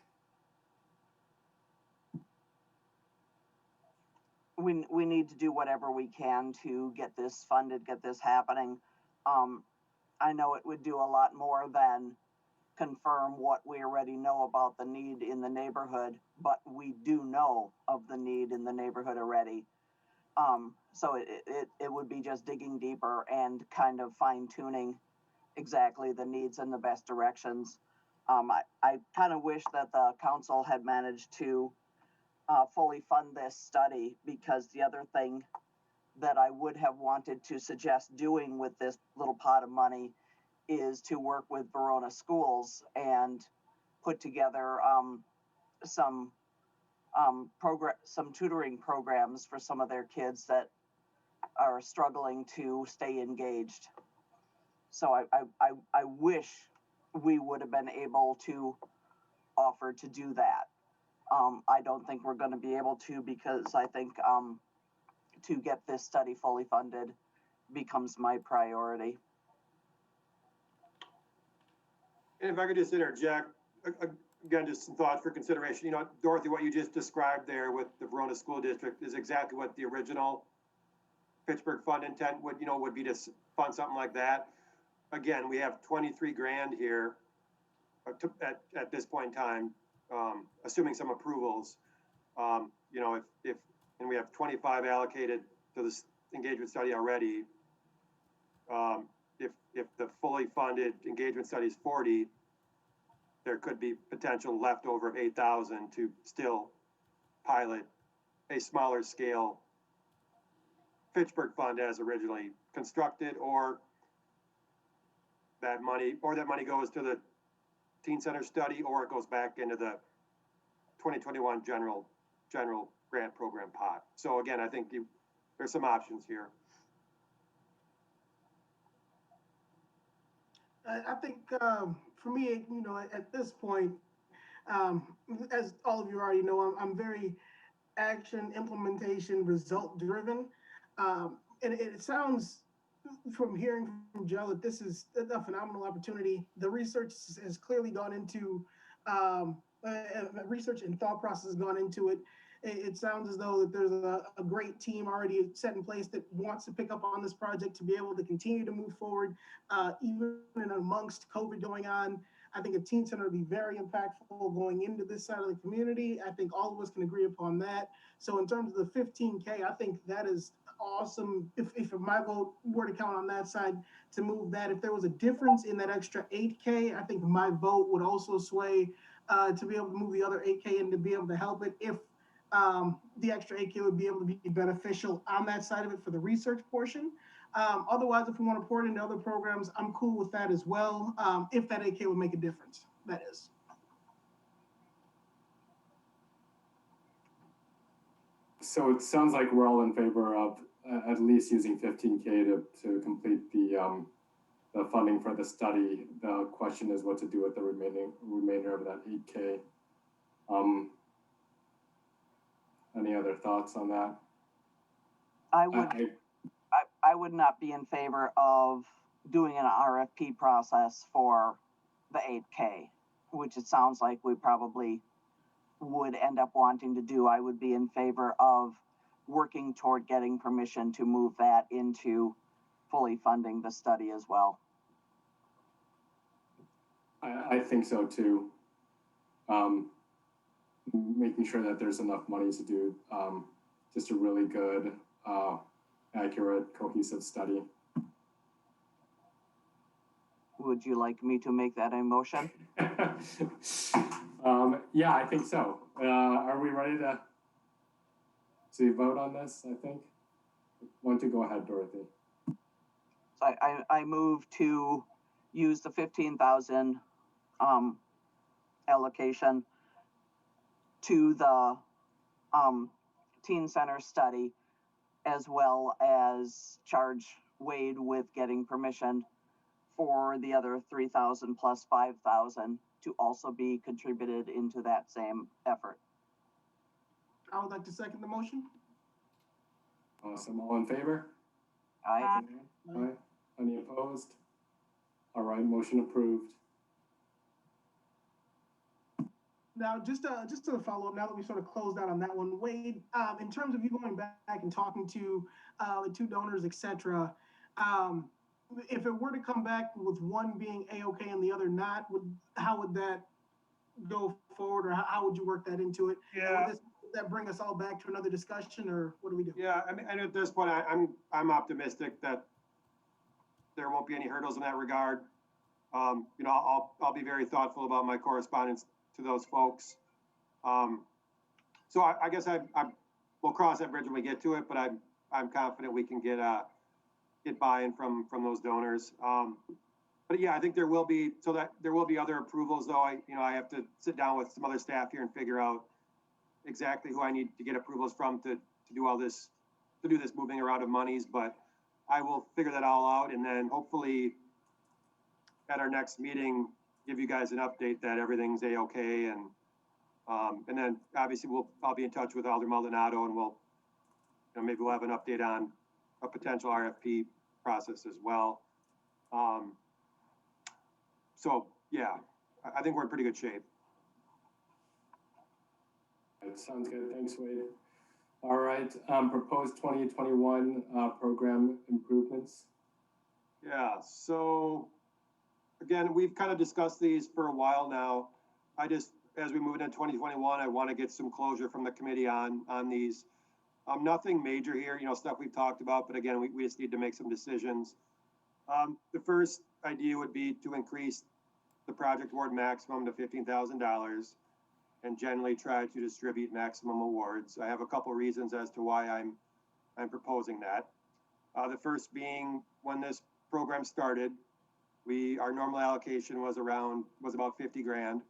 We need to do whatever we can to get this funded, get this happening. I know it would do a lot more than confirm what we already know about the need in the neighborhood, but we do know of the need in the neighborhood already. So it would be just digging deeper and kind of fine tuning exactly the needs and the best directions. I kind of wish that the council had managed to fully fund this study, because the other thing that I would have wanted to suggest doing with this little pot of money is to work with Verona schools and put together some tutoring programs for some of their kids that are struggling to stay engaged. So I wish we would have been able to offer to do that. I don't think we're going to be able to, because I think to get this study fully funded becomes my priority. And if I could just interject, again, just some thoughts for consideration. Dorothy, what you just described there with the Verona School District is exactly what the original Fitchburg Fund intent would be, to fund something like that. Again, we have 23 grand here at this point in time, assuming some approvals. If and we have 25 allocated to this engagement study already. If the fully funded engagement study is 40, there could be potential leftover of 8,000 to still pilot a smaller scale Fitchburg Fund as originally constructed, or that money goes to the Teen Center study, or it goes back into the 2021 general grant program pot. So again, I think there's some options here. I think for me, at this point, as all of you already know, I'm very action, implementation, result driven. And it sounds from hearing from Joe that this is a phenomenal opportunity. The research has clearly gone into, research and thought process has gone into it. It sounds as though that there's a great team already set in place that wants to pick up on this project to be able to continue to move forward, even amongst COVID going on. I think a teen center would be very impactful going into this side of the community. I think all of us can agree upon that. So in terms of the 15K, I think that is awesome. If my vote were to count on that side to move that, if there was a difference in that extra 8K, I think my vote would also sway to be able to move the other 8K and to be able to help it. If the extra 8K would be able to be beneficial on that side of it for the research portion. Otherwise, if we want to pour it into other programs, I'm cool with that as well. If that 8K would make a difference, that is. So it sounds like we're all in favor of at least using 15K to complete the funding for the study. The question is what to do with the remainder of that 8K. Any other thoughts on that? I would not be in favor of doing an RFP process for the 8K, which it sounds like we probably would end up wanting to do. I would be in favor of working toward getting permission to move that into fully funding the study as well. I think so too. Making sure that there's enough money to do just a really good, accurate, cohesive study. Would you like me to make that a motion? Yeah, I think so. Are we ready to vote on this, I think? Why don't you go ahead, Dorothy? So I move to use the 15,000 allocation to the teen center study, as well as charge Wade with getting permission for the other 3,000 plus 5,000 to also be contributed into that same effort. I would like to second the motion. Awesome. All in favor? Aye. Aye. Any opposed? All right, motion approved. Now, just to follow up, now that we sort of closed out on that one, Wade, in terms of you going back and talking to the two donors, et cetera, if it were to come back with one being A-OK and the other not, how would that go forward, or how would you work that into it? Yeah. Would that bring us all back to another discussion, or what do we do? Yeah, I mean, and at this point, I'm optimistic that there won't be any hurdles in that regard. You know, I'll be very thoughtful about my correspondence to those folks. So I guess we'll cross that bridge when we get to it, but I'm confident we can get buy-in from those donors. But yeah, I think there will be other approvals though. I have to sit down with some other staff here and figure out exactly who I need to get approvals from to do all this, to do this moving around of monies, but I will figure that all out, and then hopefully at our next meeting, give you guys an update that everything's A-OK, and then obviously I'll be in touch with Alder Maldonado, and maybe we'll have an update on a potential RFP process as well. So yeah, I think we're in pretty good shape. That sounds good. Thanks, Wade. All right, proposed 2021 program improvements. Yeah, so again, we've kind of discussed these for a while now. As we move into 2021, I want to get some closure from the committee on these. Nothing major here, stuff we've talked about, but again, we just need to make some decisions. The first idea would be to increase the project award maximum to $15,000 and generally try to distribute maximum awards. I have a couple reasons as to why I'm proposing that. The first being, when this program started, our normal allocation was about 50 grand.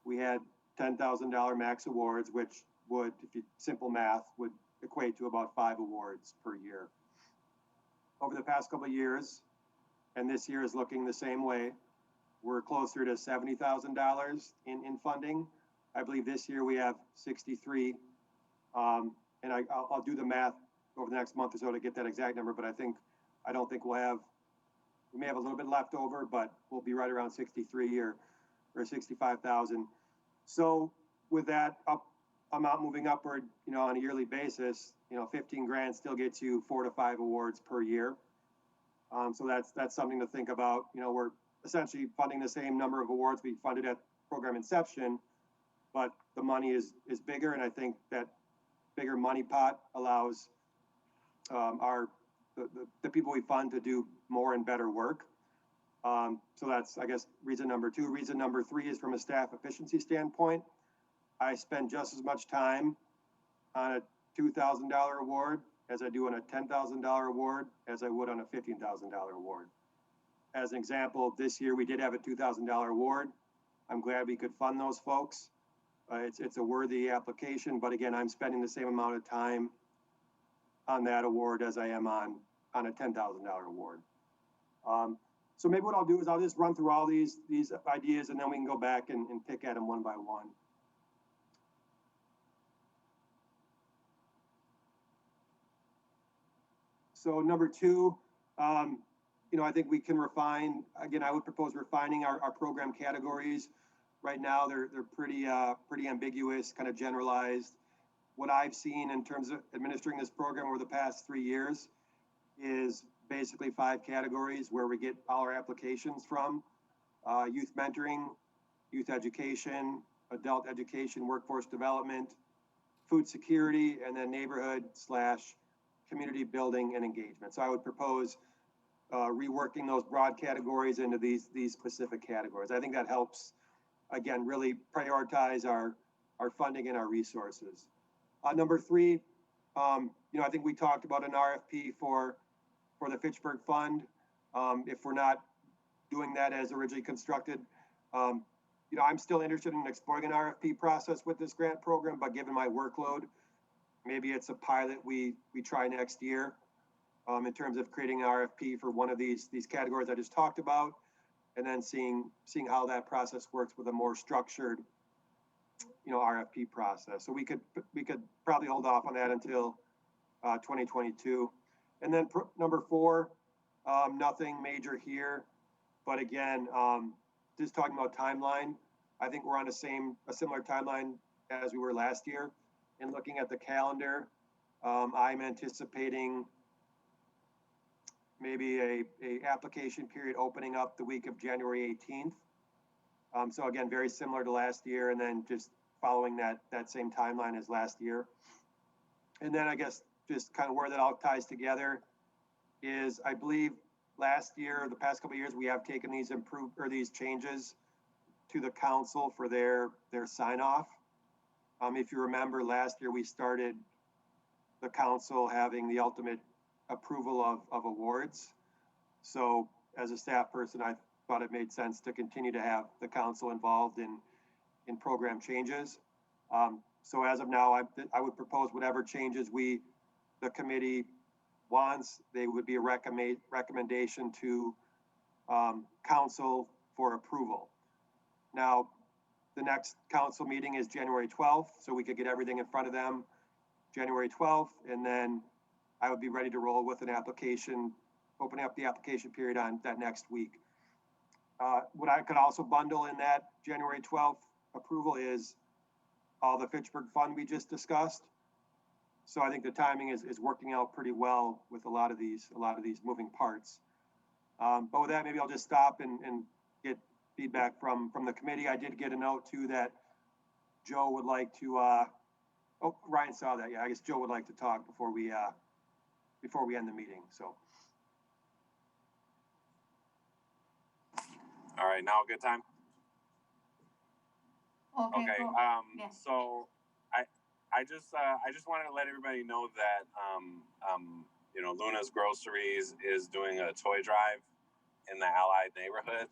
We had $10,000 max awards, which would, if you simple math, would equate to about 5 awards per year. Over the past couple of years, and this year is looking the same way, we're closer to $70,000 in funding. I believe this year we have 63. And I'll do the math over the next month or so to get that exact number, but I don't think we may have a little bit left over, but we'll be right around 63 or 65,000. So with that amount moving upward, on a yearly basis, 15 grand still gets you 4 to 5 awards per year. So that's something to think about. We're essentially funding the same number of awards we funded at program inception, but the money is bigger, and I think that bigger money pot allows the people we fund to do more and better work. So that's, I guess, reason number 2. Reason number 3 is from a staff efficiency standpoint. I spend just as much time on a $2,000 award as I do on a $10,000 award as I would on a $15,000 award. As an example, this year we did have a $2,000 award. I'm glad we could fund those folks. It's a worthy application, but again, I'm spending the same amount of time on that award as I am on a $10,000 award. So maybe what I'll do is I'll just run through all these ideas, and then we can go back and pick at them one by one. So number two, I think we can refine, again, I would propose refining our program categories. Right now, they're pretty ambiguous, kind of generalized. What I've seen in terms of administering this program over the past 3 years is basically 5 categories where we get all our applications from: youth mentoring, youth education, adult education, workforce development, food security, and then neighborhood/community building and engagement. So I would propose reworking those broad categories into these specific categories. I think that helps, again, really prioritize our funding and our resources. Number 3, I think we talked about an RFP for the Fitchburg Fund. If we're not doing that as originally constructed, I'm still interested in exploring an RFP process with this grant program, but given my workload, maybe it's a pilot we try next year in terms of creating an RFP for one of these categories I just talked about, and then seeing how that process works with a more structured, RFP process. So we could probably hold off on that until 2022. And then number 4, nothing major here, but again, just talking about timeline, I think we're on a similar timeline as we were last year. And looking at the calendar, I'm anticipating maybe a application period opening up the week of January 18th. So again, very similar to last year, and then just following that same timeline as last year. And then I guess just kind of where that all ties together is, I believe last year, the past couple of years, we have taken these changes to the council for their sign off. If you remember, last year we started the council having the ultimate approval of awards. So as a staff person, I thought it made sense to continue to have the council involved in program changes. So as of now, I would propose whatever changes the committee wants, they would be a recommendation to council for approval. Now, the next council meeting is January 12th, so we could get everything in front of them January 12th, and then I would be ready to roll with an application, opening up the application period on that next week. What I could also bundle in that January 12th approval is all the Fitchburg Fund we just discussed. So I think the timing is working out pretty well with a lot of these moving parts. But with that, maybe I'll just stop and get feedback from the committee. I did get a note too that Joe would like to, Ryan saw that. Yeah, I guess Joe would like to talk before we end the meeting, so. All right, now a good time? Okay, Go. Yes. so I just wanted to let everybody know that Luna's Groceries is doing a toy drive in the Allied neighborhood.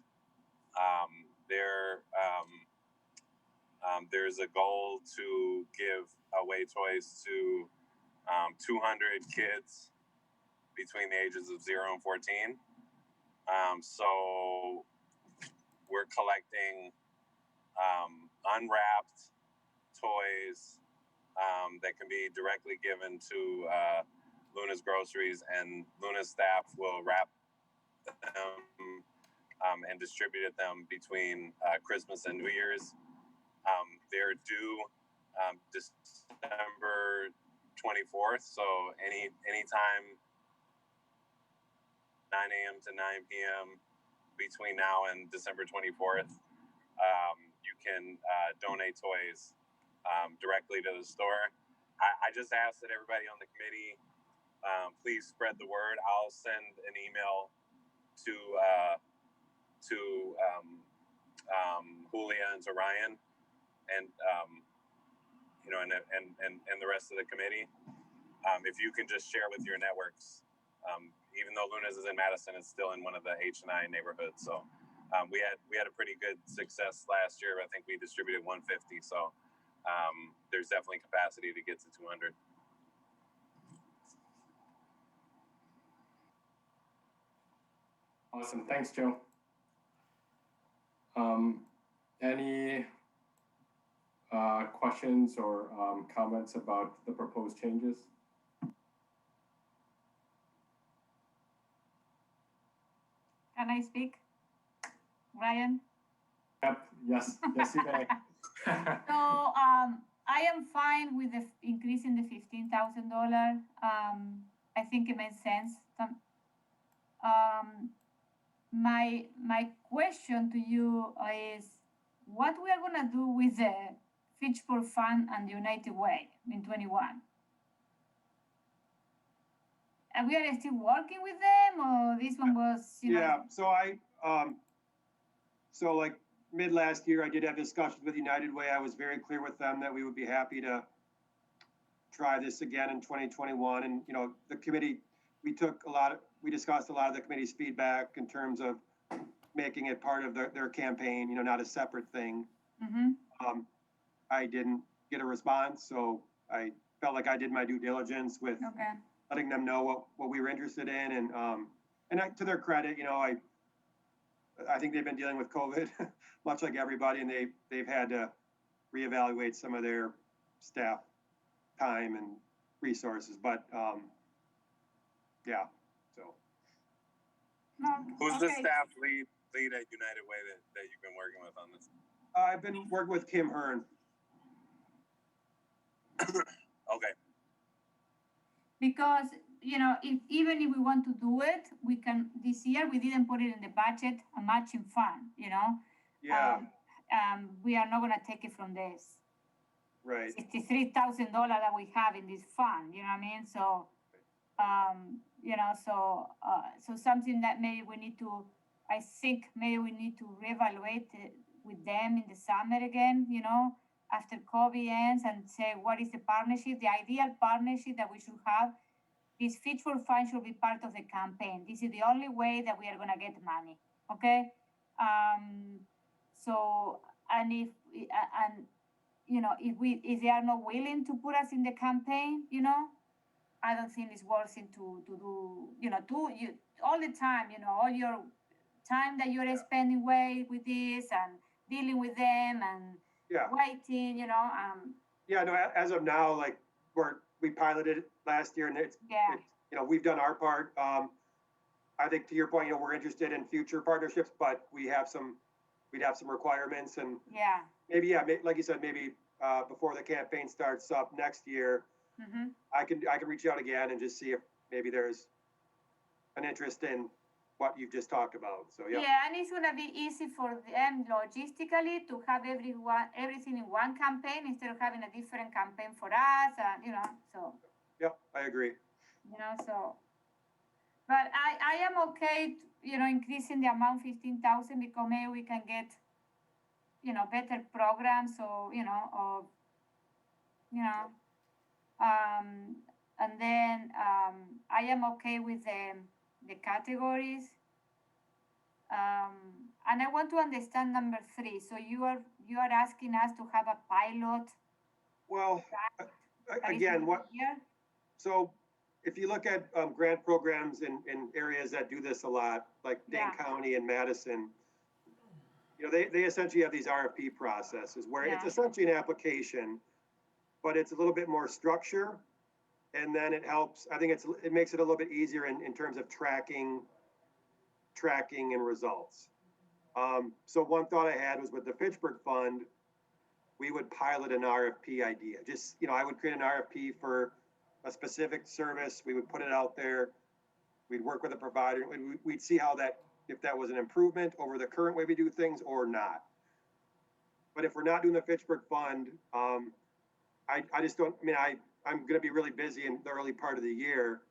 There's a goal to give away toys to 200 kids between the ages of 0 and 14. So we're collecting unwrapped toys that can be directly given to Luna's Groceries, and Luna's staff will wrap them and distribute them between Christmas and New Year's. They're due December 24th, so anytime 9 a.m. to 9 p.m. between now and December 24th, you can donate toys directly to the store. I just ask that everybody on the committee please spread the word. I'll send an email to Julia and to Ryan and the rest of the committee. If you can just share with your networks, even though Luna's is in Madison, it's still in one of the H&I neighborhoods. So we had a pretty good success last year. I think we distributed 150. So there's definitely capacity to get to 200. Awesome. Thanks, Joe. Any questions or comments about the proposed changes? Can I speak? Ryan? Yep, yes, yes, you may. So, I am fine with the increasing the $15,000. I think it makes sense. My question to you is, what we are gonna do with the Fitchburg Fund and the United Way in 21? And we are still working with them, or this one was, Yeah, so like mid last year, I did have discussions with United Way. I was very clear with them that we would be happy to try this again in 2021. And, the committee, we discussed a lot of the committee's feedback in terms of making it part of their campaign, not a separate thing. Mm-hmm. I didn't get a response, so I felt like I did my due diligence with Okay. letting them know what we were interested in. And to their credit, I think they've been dealing with COVID much like everybody, and they've had to reevaluate some of their staff time and resources. But yeah, so. Who's the Okay. staff lead at United Way that you've been working with on this? I've been working with Kim Hearn. Okay. Because, even if we want to do it, we can, this year, we didn't put it in the budget, a matching fund, Yeah, we are not gonna take it from this right. $63,000 that we have in this fund, you know what I mean? So, so something that maybe we need to, I think maybe we need to reevaluate it with them in the summer again, after COVID ends, and say, what is the partnership, the ideal partnership that we should have? This Fitchburg Fund should be part of the campaign. This is the only way that we are gonna get money, okay? So, and if they are not willing to put us in the campaign, I don't think it's worth it to do, all the time, all your time that you're spending with this and dealing with them and Yeah. waiting, Yeah, no, as of now, like we piloted it last year, and we've done our part. I think to your point, we're interested in future partnerships, but we'd have some requirements, and yeah. maybe, like you said, maybe before the campaign starts up next year, Mm-hmm. I can reach out again and just see if maybe there's an interest in what you've just talked about. So Yeah, and it's gonna be easy for them logistically to have everything in one campaign instead of having a different campaign for us, and so. Yep, I agree. So, but I am okay, increasing the amount 15,000, because maybe we can get, better programs, or and then I am okay with the categories. And I want to understand number 3. So you are asking us to have a pilot. Well, again, Here? so if you look at grant programs in areas that do this a lot, like Dane County and Madison, they essentially have these RFP processes where it's essentially an application, but it's a little bit more structure. And then it helps, I think it makes it a little bit easier in terms of tracking and results. So one thought I had was with the Fitchburg Fund, we would pilot an RFP idea. Just, I would create an RFP for a specific service. We would put it out there. We'd work with a provider. We'd see if that was an improvement over the current way we do things or not. But if we're not doing the Fitchburg Fund, I just don't, I'm going to be really busy in the early part of the year.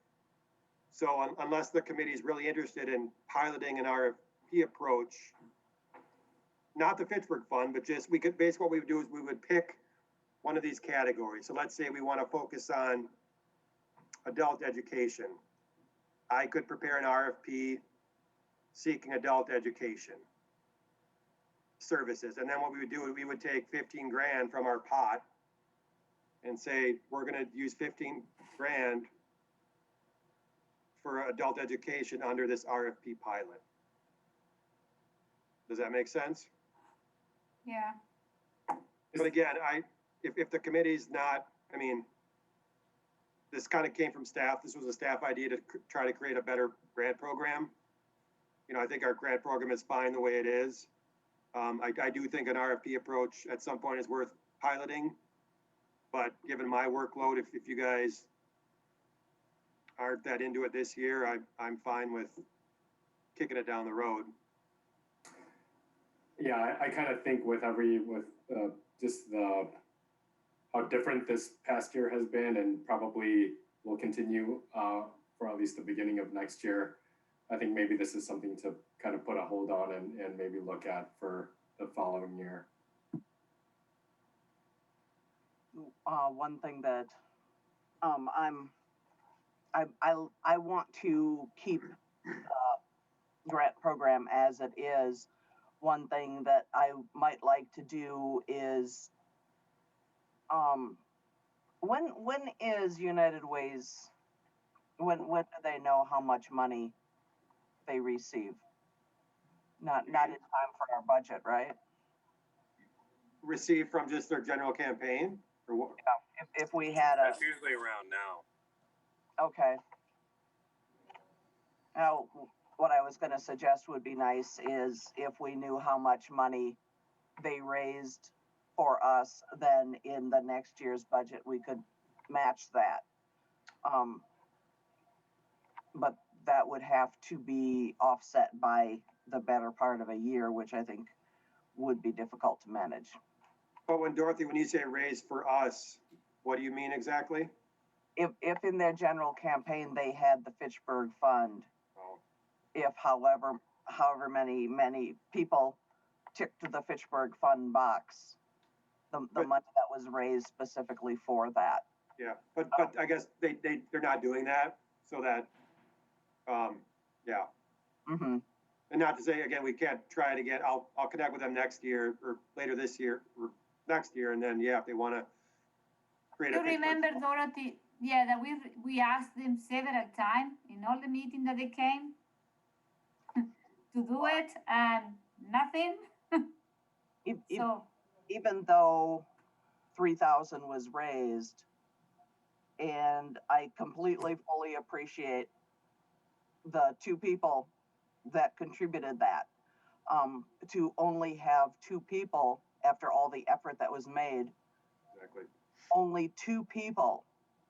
So unless the committee is really interested in piloting an RFP approach, not the Fitchburg Fund, but just basically what we would do is we would pick one of these categories. So let's say we want to focus on adult education. I could prepare an RFP seeking adult education services. And then what we would do is we would take 15 grand from our pot and say, we're going to use 15 grand for adult education under this RFP pilot. Does that make sense? Yeah. But again, if the committee's not, this kind of came from staff. This was a staff idea to try to create a better grant program. I think our grant program is fine the way it is. I do think an RFP approach at some point is worth piloting, but given my workload, if you guys aren't that into it this year, I'm fine with kicking it down the road. Yeah, I kind of think with just how different this past year has been, and probably will continue for at least the beginning of next year, I think maybe this is something to kind of put a hold on and maybe look at for the following year. One thing that I want to keep the grant program as it is. One thing that I might like to do is when is United Way's, when do they know how much money they receive? Not in time for our budget, right? Receive from just their general campaign, or what? If we had That's usually around now. okay. Now, what I was going to suggest would be nice is if we knew how much money they raised for us, then in the next year's budget, we could match that. But that would have to be offset by the better part of a year, which I think would be difficult to manage. But when you say raise for us, what do you mean exactly? If in their general campaign they had the Fitchburg Fund, if however many people ticked the Fitchburg Fund box, the money that was raised specifically for that. Yeah, but I guess they're not doing that, so that, yeah. Mm-hmm. And not to say, again, we can't try it again. I'll connect with them next year or later this year or next year. And then, yeah, if they want to create You remember, Dorothy, yeah, that we asked them several times in all the meetings that they came to do it, and nothing. So even though 3,000 was raised, and I completely fully appreciate the two people that contributed that, to only have two people after all the effort that was made, Exactly. only two people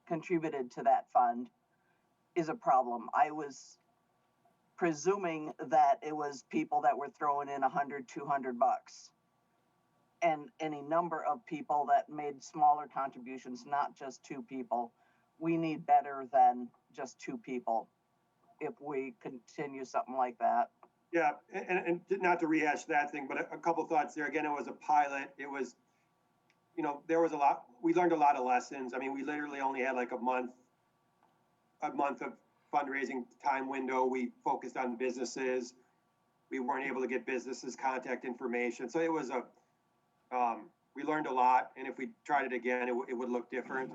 contributed to that fund is a problem. I was presuming that it was people that were throwing in $100, $200, and any number of people that made smaller contributions, not just two people. We need better than just two people if we continue something like that. Yeah, and not to rehash that thing, but a couple thoughts there. Again, it was a pilot. It was, there was we learned a lot of lessons. I mean, we literally only had like a month of fundraising time window. We focused on businesses. We weren't able to get businesses' contact information. So it was we learned a lot. And if we tried it again, it would look different.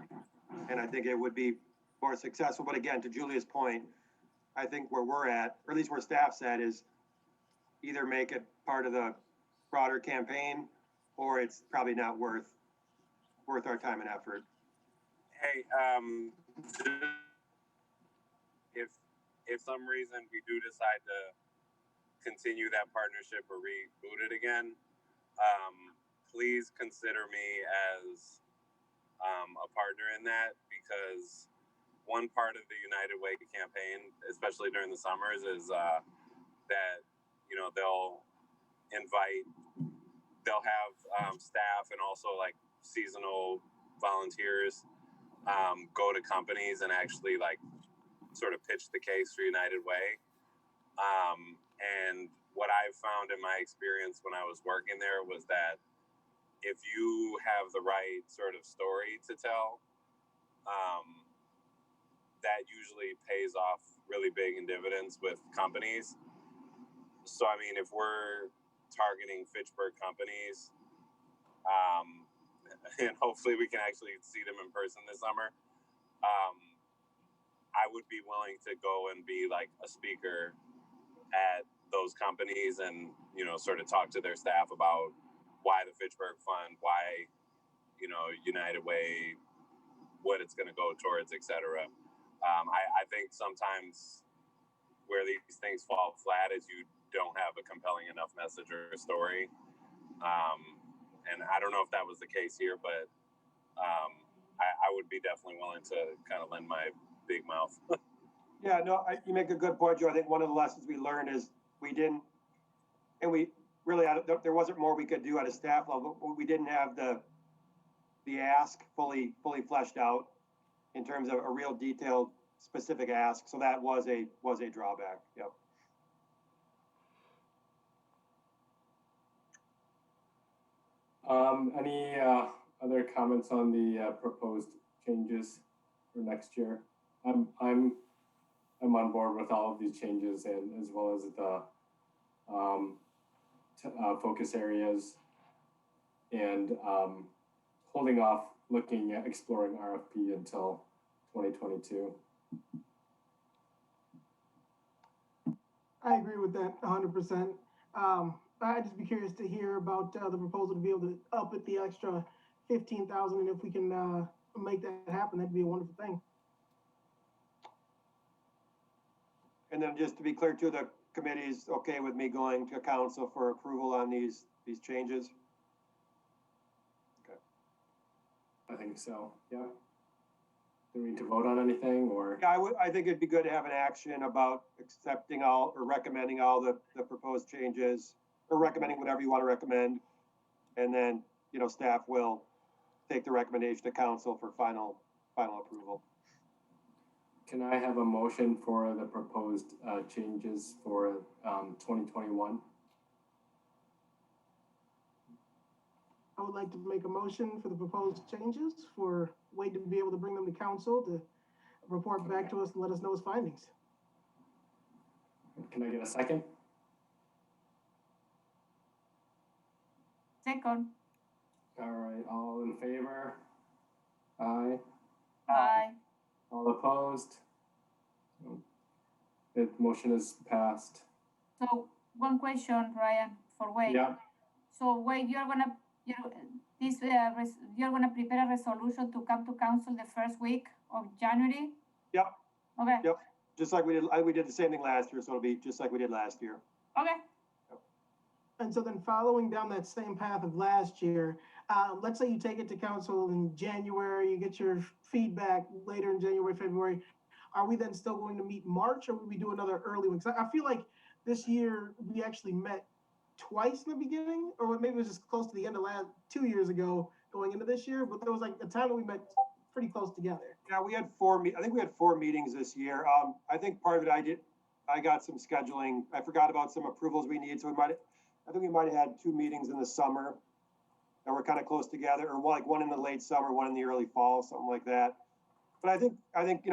And I think it would be more successful. But again, to Julia's point, I think where we're at, or at least where staff's at, is either make it part of the broader campaign, or it's probably not worth our time and effort. Hey, if some reason we do decide to continue that partnership or reboot it again, please consider me as a partner in that, because one part of the United Way campaign, especially during the summers, is that they'll have staff and also like seasonal volunteers go to companies and actually like sort of pitch the case for United Way. And what I've found in my experience when I was working there was that if you have the right sort of story to tell, that usually pays off really big in dividends with companies. So, I mean, if we're targeting Fitchburg companies, and hopefully we can actually see them in person this summer, I would be willing to go and be like a speaker at those companies and, sort of talk to their staff about why the Fitchburg Fund, why, United Way, what it's going to go towards, et cetera. I think sometimes where these things fall flat is you don't have a compelling enough message or a story. And I don't know if that was the case here, but I would be definitely willing to kind of lend my big mouth. Yeah, no, you make a good point, Joe. I think one of the lessons we learned is we didn't, and we really, there wasn't more we could do at a staff level. We didn't have the ask fully fleshed out in terms of a real detailed, specific ask. So that was a drawback. Yep. Any other comments on the proposed changes for next year? I'm on board with all of these changes, and as well as the focus areas, and holding off looking at exploring RFP until 2022. I agree with that 100%. I'd just be curious to hear about the proposal to be able to up it the extra 15,000, and if we can make that happen, that'd be a wonderful thing. And then just to be clear too, the committee's okay with me going to council for approval on these changes? Okay. I think so, yeah. Do we need to vote on anything, or? Yeah, I think it'd be good to have an action about accepting all or recommending all the proposed changes, or recommending whatever you want to recommend. And then, you know, staff will take the recommendation to council for final approval. Can I have a motion for the proposed changes for 2021? I would like to make a motion for the proposed changes for Wade to be able to bring them to council to report back to us and let us know his findings. Can I get a second? Second. All right, all in favor? Aye. Aye. All opposed? The motion is passed. So one question, Ryan, for Wade. Yeah, So Wade, you're gonna prepare a resolution to come to council the first week of January? Yep. Okay. Yep. Just like we did the same thing last year, so it'll be just like we did last year. Okay. And so then following down that same path of last year, let's say you take it to council in January, you get your feedback later in January, February. Are we then still going to meet March, or will we do another early one? Because I feel like this year we actually met twice in the beginning, or maybe it was just close to the end of 2 years ago going into this year, but there was like a time that we met pretty close together. Yeah, we had I think we had 4 meetings this year. I think part of it I got some scheduling. I forgot about some approvals we need, so I think we might have had 2 meetings in the summer that were kind of close together, or like one in the late summer, one in the early fall, something like that. But I think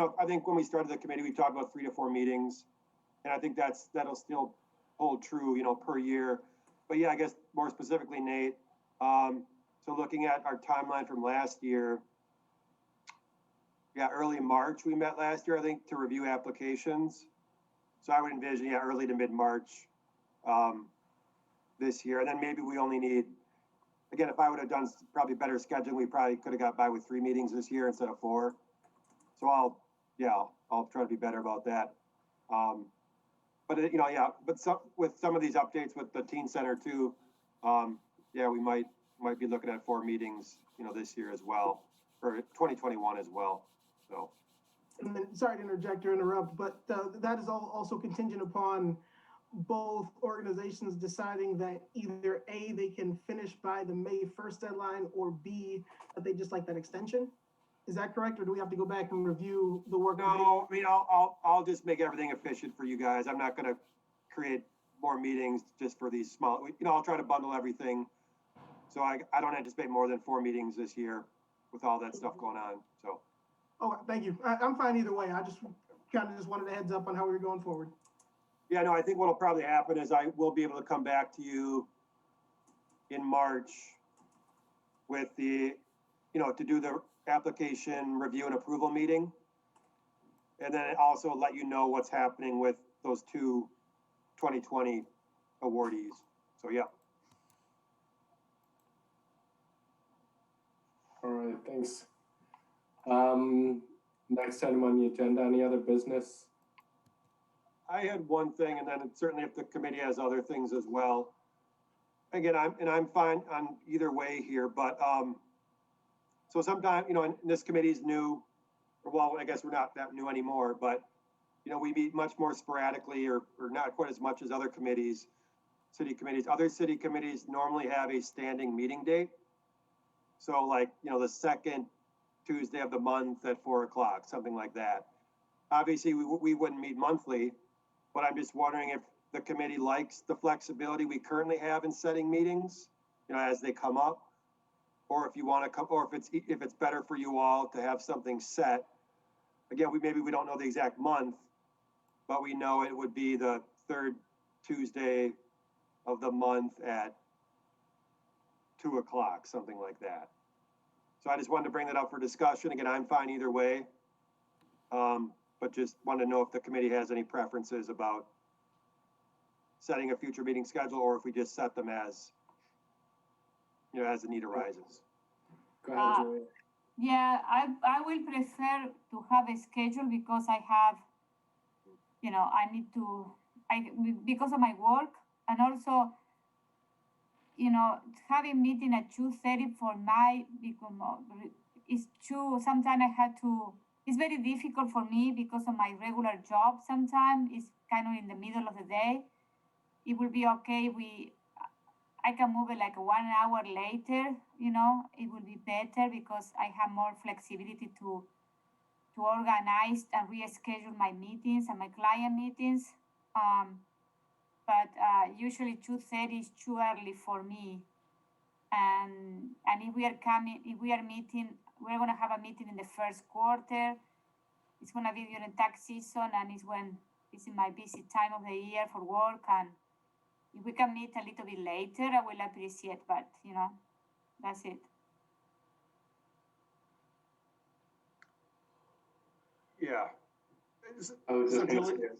when we started the committee, we talked about 3 to 4 meetings, and I think that'll still hold true, per year. But yeah, I guess more specifically, Nate. So looking at our timeline from last year, yeah, early March we met last year, I think, to review applications. So I would envision, yeah, early to mid-March this year. And then maybe we only need, again, if I would have done probably better scheduling, we probably could have got by with 3 meetings this year instead of 4. So I'll try to be better about that. But with some of these updates with the teen center too, yeah, we might be looking at 4 meetings, this year as well, or 2021 as well. So. And then, sorry to interject or interrupt, but that is also contingent upon both organizations deciding that either A, they can finish by the May 1st deadline, or B, that they just like that extension. Is that correct, or do we have to go back and review the work? No, I mean, I'll just make everything efficient for you guys. I'm not going to create more meetings just for these small, I'll try to bundle everything. So I don't anticipate more than 4 meetings this year with all that stuff going on, so. Oh, thank you. I'm fine either way. I just wanted a heads up on how we were going forward. Yeah, no, I think what'll probably happen is I will be able to come back to you in March with to do the application review and approval meeting. And then also let you know what's happening with those 2 2020 awardees. So, yeah. all right, thanks. Next item on the agenda, any other business? I had one thing, and then certainly if the committee has other things as well. Again, I'm fine on either way here, but, so sometimes, and this committee's new, or well, I guess we're not that new anymore, but, we meet much more sporadically or not quite as much as other committees, city committees. Other city committees normally have a standing meeting date. So like, the second Tuesday of the month at 4:00, something like that. Obviously, we wouldn't meet monthly, but I'm just wondering if the committee likes the flexibility we currently have in setting meetings, as they come up, or if you want to come, or if it's better for you all to have something set. Again, maybe we don't know the exact month, but we know it would be the third Tuesday of the month at 2:00, something like that. So I just wanted to bring that up for discussion. Again, I'm fine either way. But just wanted to know if the committee has any preferences about setting a future meeting schedule, or if we just set them as, as the need arises. Go ahead, Julia. Yeah, I will prefer to have a schedule because I have, I need to, because of my work, and also, having meeting at 2:30 for my, is too, sometimes I had to, it's very difficult for me because of my regular job sometimes. It's kind of in the middle of the day. It will be okay, I can move it like 1 hour later, it will be better because I have more flexibility to organize and reschedule my meetings and my client meetings. But usually 2:30 is too early for me. And if we are meeting, we're gonna have a meeting in the first quarter. It's gonna be during tax season, and it's in my busy time of the year for work. And if we can meet a little bit later, I will appreciate, but that's it. Yeah. I was just So gonna Julie- say-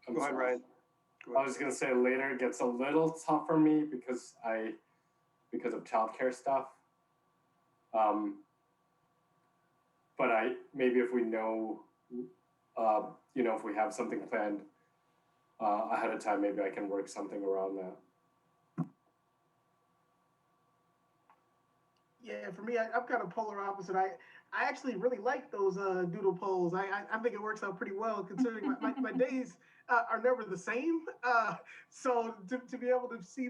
I'm Go ahead, sorry. Ryan. Go I ahead. was gonna say later gets a little tough for me because of childcare stuff. But maybe if we know, if we have something planned ahead of time, maybe I can work something around that. Yeah, for me, I'm kind of polar opposite. I actually really like those doodle polls. I think it works out pretty well considering my days are never the same. So to be able to see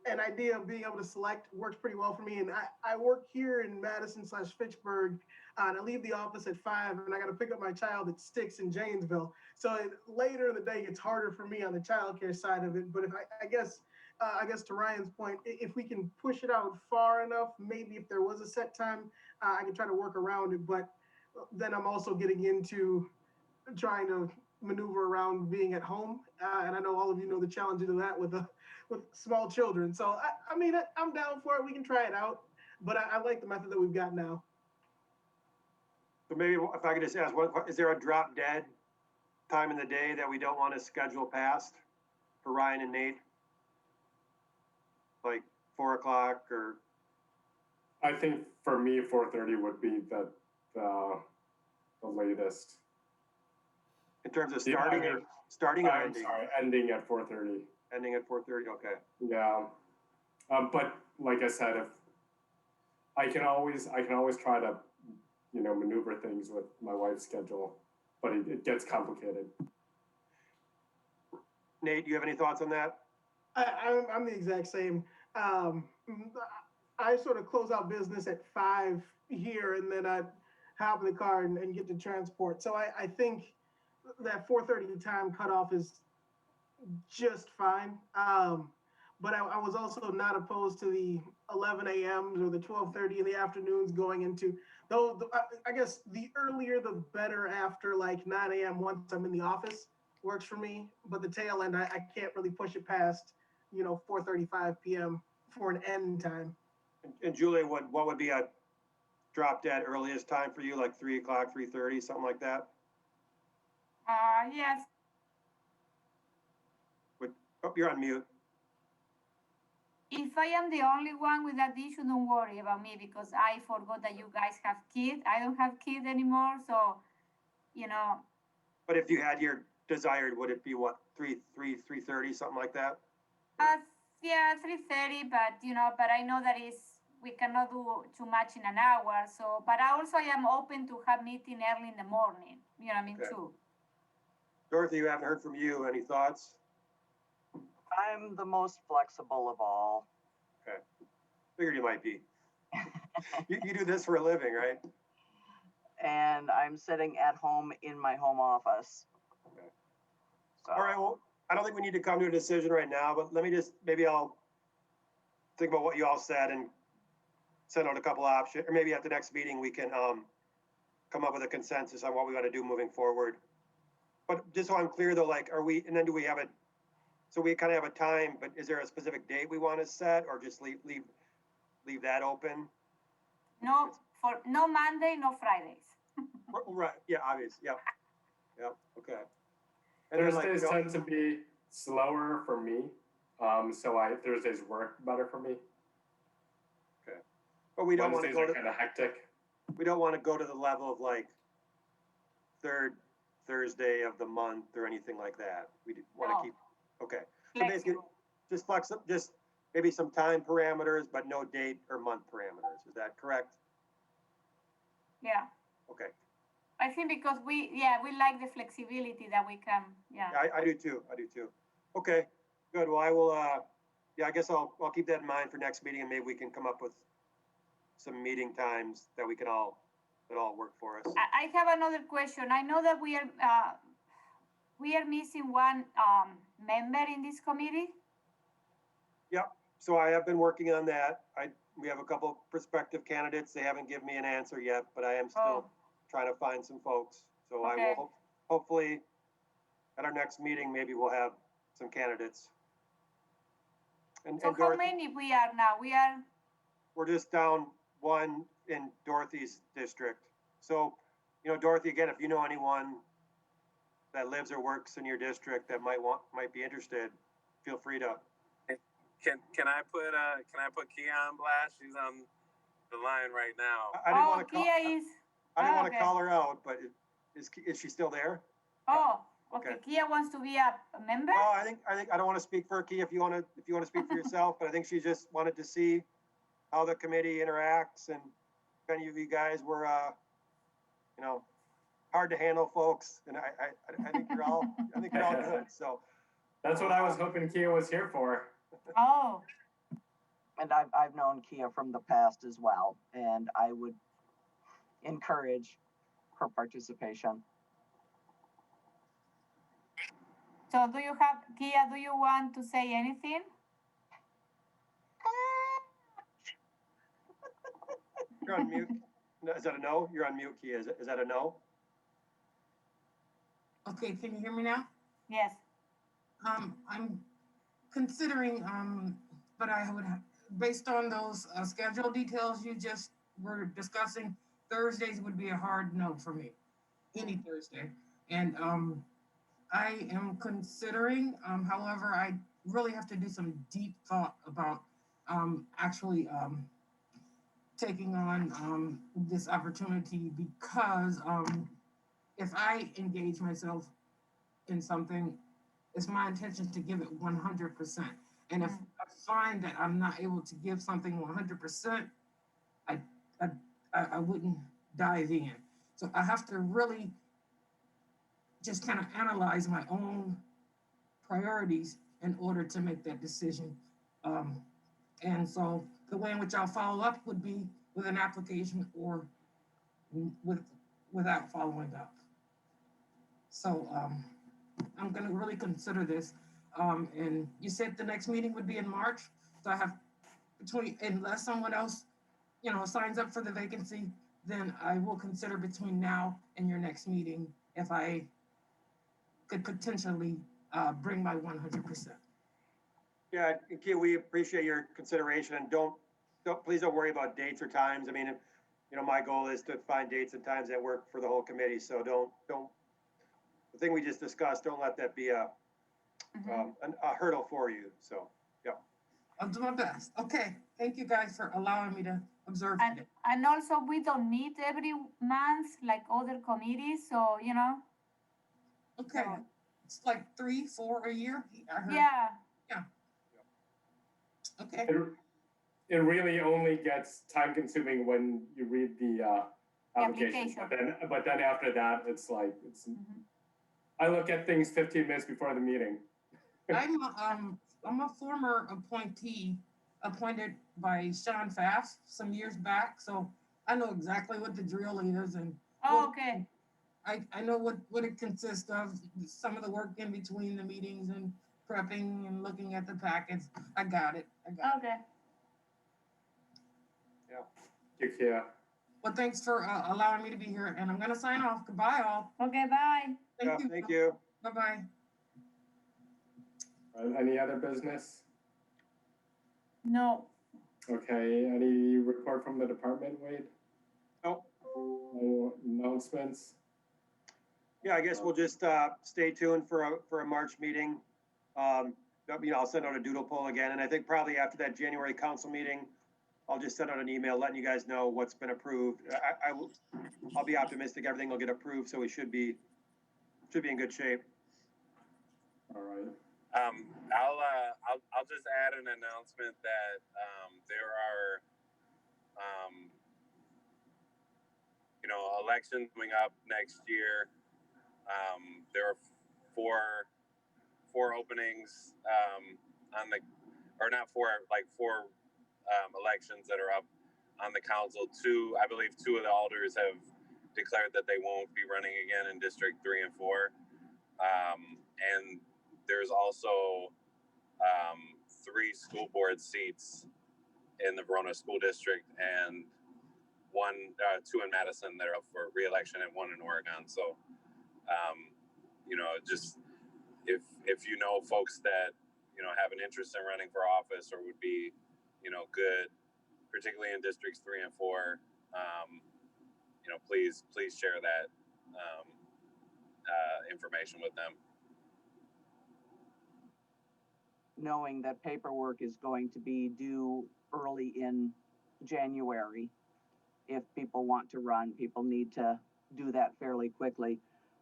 an idea of being able to select works pretty well for me. And I work here in Madison/Fitchburg, and I leave the office at 5, and I got to pick up my child at 6 in Janesville. So later in the day, it's harder for me on the childcare side of it. But if I guess to Ryan's point, if we can push it out far enough, maybe if there was a set time, I can try to work around it. But then I'm also getting into trying to maneuver around being at home, and I know all of you know the challenges of that with small children. So I'm down for it. We can try it out, but I like the method that we've got now. So maybe if I could just ask, is there a drop dead time in the day that we don't want to schedule past for Ryan and Nate? Like 4:00 or? I think for me, 4:30 would be the latest. In terms of Yeah, starting or I'm ending? sorry, ending at 4:30. Ending at 4:30, okay. Yeah, but like I said, if I can always try to, maneuver things with my wife's schedule, but it gets complicated. Nate, do you have any thoughts on that? I'm the exact same. I sort of close out business at 5 here, and then I hop in the car and get to transport. So I think that 4:30 time cutoff is just fine. But I was also not opposed to the 11 a.m.s or the 12:30 in the afternoons going into those. I guess the earlier the better after like 9 a.m. once I'm in the office works for me. But the tail end, I can't really push it past, 4:35 p.m. for an end time. And Julia, what would be a drop dead earliest time for you, like 3:00, 3:30, something like that? Yes. Oh, you're on mute. If I am the only one with that issue, don't worry about me because I forgot that you guys have kids. I don't have kids anymore, so But if you had your desired, would it be what, 3:30, something like that? Yeah, 3:30, but I know that we cannot do too much in an hour. So, but I am open to have meeting early in the morning. You know what I mean, Okay. too. Dorothy, you haven't heard from you. Any thoughts? I'm the most flexible of all. Figured you might be. You do this for a living, right? And I'm sitting at home in my home office. Okay. So, All right, well, I don't think we need to come to a decision right now, but let me just, maybe I'll think about what you all said and send out a couple options, or maybe at the next meeting, we can come up with a consensus on what we want to do moving forward. But just so I'm clear though, like, and then do we have so we kind of have a time, but is there a specific date we want to set, or just leave that open? No Monday, no Fridays. Right, yeah, obvious, yep, okay. And then, like, Thursdays tend to be slower for me, so Thursdays work better for me. Okay, but we don't want to Wednesdays go are to, kind of hectic. we don't want to go to the level of like third Thursday of the month or anything like that. We want to No. keep, okay. So basically, Flexible. just maybe some time parameters, but no date or month parameters. Is that correct? Yeah. Okay. I think because we like the flexibility that we can, Yeah, I do too. Okay, good. Well, I will, I guess I'll keep that in mind for next meeting, and maybe we can come up with some meeting times that all work for us. I have another question. I know that we are missing one member in this committee. Yep. So I have been working on that. We have a couple prospective candidates. They haven't given me an answer yet, but I am still trying to find some folks. So I will hopefully at our next meeting, maybe we'll have some candidates. And So how many we are now? We're just down one in Dorothy's district. So, Dorothy, again, if you know anyone that lives or works in your district that might be interested, feel free to. Can I put Kia on blast? She's on the line right now. I didn't want to call. Kia is. I didn't want to call her out, but is she still there? Oh, okay. Kia wants to be a member. Oh, I think I don't want to speak for Kia. If you want to speak for yourself, but I think she just wanted to see how the committee interacts, and if any of you guys were, hard to handle folks, and I think you're all good. So that's what I was hoping Kia was here for. Oh. And I've known Kia from the past as well, and I would encourage her participation. So do you want to say anything? you're on mute. No, is that a no? You're on mute, Kia. Is that a no? Okay, can you hear me now? Yes. I'm considering, but I would have, based on those schedule details you just were discussing, Thursdays would be a hard no for me, any Thursday. And I am considering, however, I really have to do some deep thought about actually taking on this opportunity, because if I engage myself in something, it's my intention to give it 100%. And if I find that I'm not able to give something 100%, I wouldn't dive in. So I have to really just kind of analyze my own priorities in order to make that decision. And so the way in which I'll follow up would be with an application or without following up. So I'm going to really consider this. And you said the next meeting would be in March. So I have unless someone else, signs up for the vacancy, then I will consider between now and your next meeting if I could potentially bring my 100%. Yeah, Kia, we appreciate your consideration, and please don't worry about dates or times. I mean, my goal is to find dates and times that work for the whole committee. So don't. The thing we just discussed, don't let that be a hurdle for you. So, yeah. I'll do my best. Okay. Thank you guys for allowing me to observe today. And also, we don't meet every month like other committees, so Okay, So, it's like 3, 4 a year, I heard. yeah, Okay, It really only gets time consuming when you read the application. But then after that, it's like, mhm. I look at things 15 minutes before the meeting. I'm a former appointee, appointed by Sean Fass some years back, so I know exactly what the drill is and Oh, okay, I know what it consists of, some of the work in between the meetings and prepping and looking at the packets. I got it. okay. Yeah. Well, thanks for allowing me to be here, and I'm gonna sign off. Goodbye, all. Okay, bye. Yeah, thank you. Bye-bye. Any other business? No, Okay, any report from the department, Wade? Nope. No announcements? Yeah, I guess we'll just stay tuned for a March meeting. I'll send out a doodle poll again, and I think probably after that January council meeting, I'll just send out an email letting you guys know what's been approved. I'll be optimistic everything will get approved, so we should be in good shape. All right. I'll just add an announcement that there are elections coming up next year. There are four openings on the, or not four, like four elections that are up on the council. I believe two of the alders have declared that they won't be running again in District 3 and 4. And there's also 3 school board seats in the Verona School District, and 2 in Madison that are up for re-election, and 1 in Oregon. So, just if you know folks that have an interest in running for office or would be good, particularly in districts 3 and 4, please share that information with them. Knowing that paperwork is going to be due early in January. If people want to run, people need to do that fairly quickly.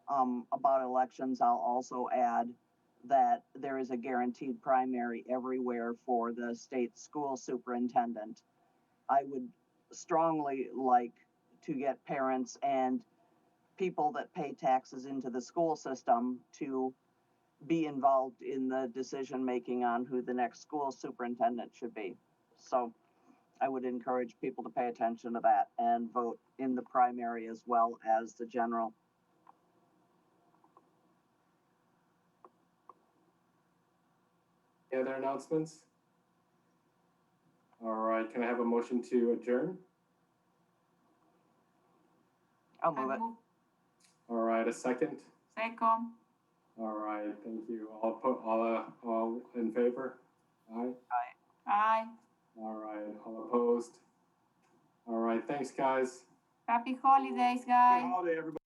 About elections, I'll also add that there is a guaranteed primary everywhere for the state school superintendent. I would strongly like to get parents and people that pay taxes into the school system to be involved in the decision making on who the next school superintendent should be. So I would encourage people to pay attention to that and vote in the primary as well as the general. Any other announcements? All right, can I have a motion to adjourn? I'll move it. All right, a second? Second. All right, thank you. All in favor? Aye? Aye. All right, all opposed? All right, thanks, guys. Happy holidays, guys. Good holiday, everybody.